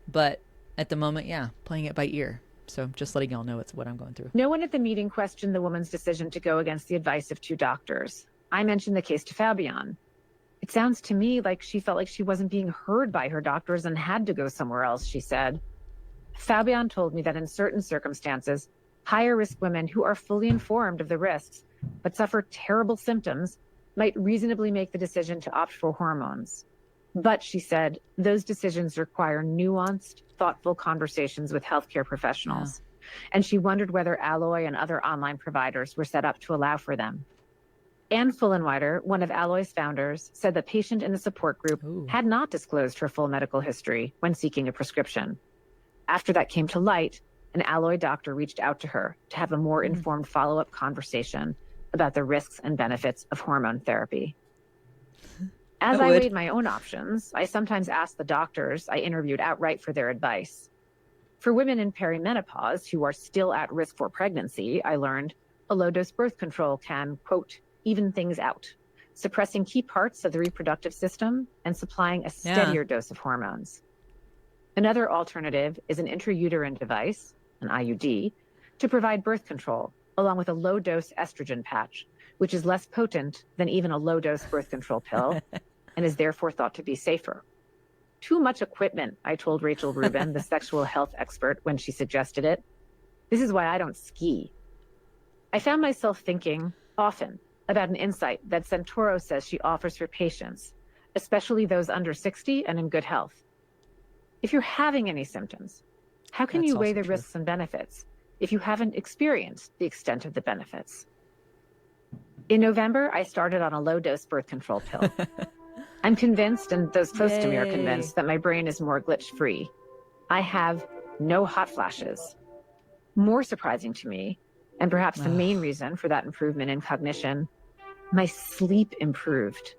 But at the moment, yeah, playing it by ear. So just letting y'all know it's what I'm going through. No one at the meeting questioned the woman's decision to go against the advice of 2 doctors. I mentioned the case to Fabian. It sounds to me like she felt like she wasn't being heard by her doctors and had to go somewhere else, she said. Fabian told me that in certain circumstances, higher risk women who are fully informed of the risks but suffer terrible symptoms might reasonably make the decision to opt for hormones. But, she said, those decisions require nuanced, thoughtful conversations with healthcare professionals. Yeah. And she wondered whether Alloy and other online providers were set up to allow for them. Anne Fullenwider, one of Alloy's founders, said the patient in the support group had not disclosed her full medical history when seeking a prescription. After that came to light, an Alloy doctor reached out to her to have a more informed follow-up conversation about the risks and benefits of hormone therapy. As I weighed my own options, I sometimes asked the doctors I interviewed outright for their advice. For women in perimenopause who are still at risk for pregnancy, I learned a low-dose birth control can, quote, even things out, suppressing key parts of the reproductive system and supplying a steadier dose of hormones. Another alternative is an intrauterine device, an IUD, to provide birth control, along with a low-dose estrogen patch, which is less potent than even a low-dose birth control pill and is therefore thought to be safer. Too much equipment, I told Rachel Rubin, the sexual health expert, when she suggested it. This is why I don't ski. I found myself thinking often about an insight that Santoro says she offers for patients, especially those under 60 and in good health. If you're having any symptoms, how can you weigh the risks and benefits if you haven't experienced the extent of the benefits? In November, I started on a low-dose birth control pill. I'm convinced, and those close to me are convinced, that my brain is more glitch-free. I have no hot flashes. More surprising to me, and perhaps the main reason for that improvement in cognition, my sleep improved.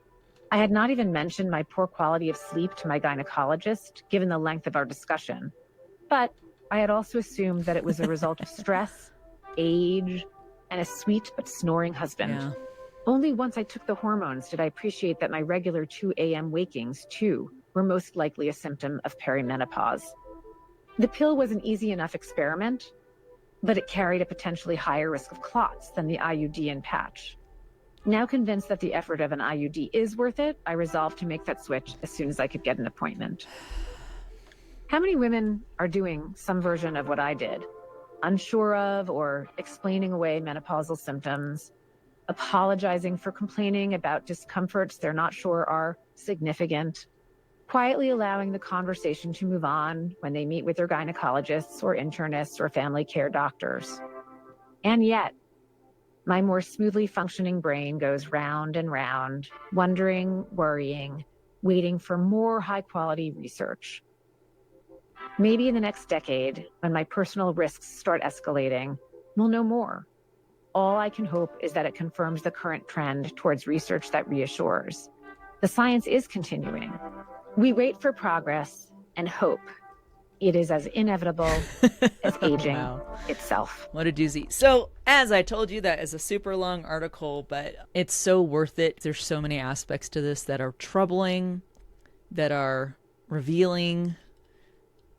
I had not even mentioned my poor quality of sleep to my gynecologist, given the length of our discussion. But I had also assumed that it was a result of stress, age, and a sweet but snoring husband. Yeah. Only once I took the hormones did I appreciate that my regular 2 a.m. wakings, too, were most likely a symptom of perimenopause. The pill was an easy enough experiment, but it carried a potentially higher risk of clots than the IUD and patch. Now convinced that the effort of an IUD is worth it, I resolved to make that switch as soon as I could get an appointment. How many women are doing some version of what I did? Unsure of or explaining away menopausal symptoms, apologizing for complaining about discomforts they're not sure are significant, quietly allowing the conversation to move on when they meet with their gynecologists or internists or family care doctors. And yet, my more smoothly functioning brain goes round and round, wondering, worrying, waiting for more high-quality research. Maybe in the next decade, when my personal risks start escalating, we'll know more. All I can hope is that it confirms the current trend towards research that reassures. The science is continuing. We wait for progress and hope. It is as inevitable as aging itself. What a doozy. So, as I told you, that is a super long article, but it's so worth it. There's so many aspects to this that are troubling, that are revealing,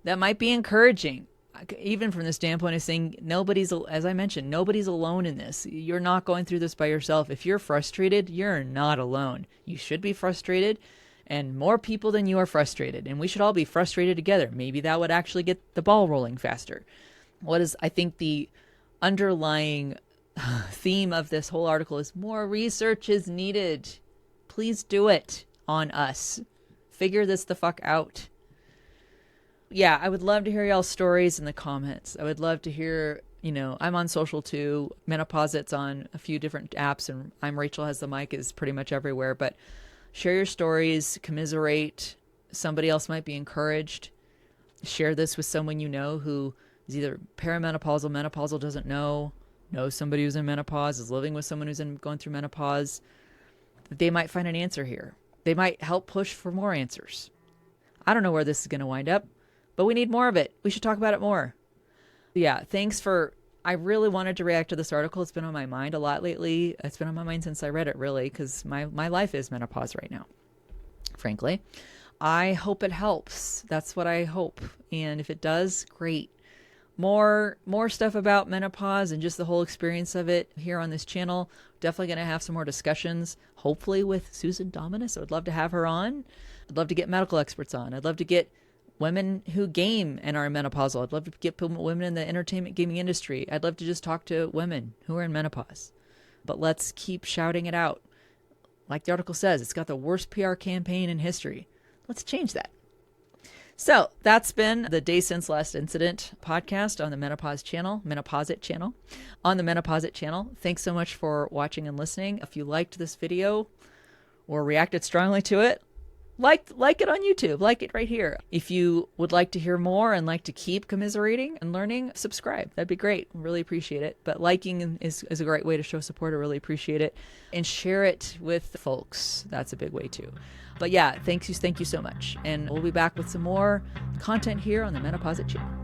that might be encouraging. Even from the standpoint of saying as I mentioned, nobody's alone in this. You're not going through this by yourself. If you're frustrated, you're not alone. You should be frustrated, and more people than you are frustrated. And we should all be frustrated together. Maybe that would actually get the ball rolling faster. What is, I think, the underlying theme of this whole article is more research is needed. Please do it on us. Figure this the fuck out. yeah, I would love to hear y'all's stories in the comments. I would love to hear, I'm on social too. Menopause, it's on a few different apps, and I'm Rachel Has the Mic is pretty much everywhere. But share your stories, commiserate. Somebody else might be encouraged. Share this with someone you know who is either perimenopausal, menopausal, doesn't know somebody who's in menopause, is living with someone who's going through menopause. They might find an answer here. They might help push for more answers. I don't know where this is going to wind up, but we need more of it. We should talk about it more. Yeah, I really wanted to react to this article. It's been on my mind a lot lately. It's been on my mind since I read it, really, because my life is menopause right now, frankly. I hope it helps. That's what I hope. And if it does, great. More stuff about menopause and just the whole experience of it here on this channel. Definitely going to have some more discussions, hopefully with Susan Dominus. I would love to have her on. I'd love to get medical experts on. I'd love to get women who game and are menopausal. I'd love to get women in the entertainment gaming industry. I'd love to just talk to women who are in menopause. But let's keep shouting it out. Like the article says, it's got the worst PR campaign in history. Let's change that. So that's been the Day Since Last Incident podcast on the Menopause Channel, Menopausal Channel, on the Menopausal Channel. Thanks so much for watching and listening. If you liked this video or reacted strongly to it, like it on YouTube, like it right here. If you would like to hear more and like to keep commiserating and learning, subscribe. That'd be great. Really appreciate it. But liking is a great way to show support. I really appreciate it. And share it with folks. That's a big way too. But yeah, thank you so much. And we'll be back with some more content here on the Menopausal Channel.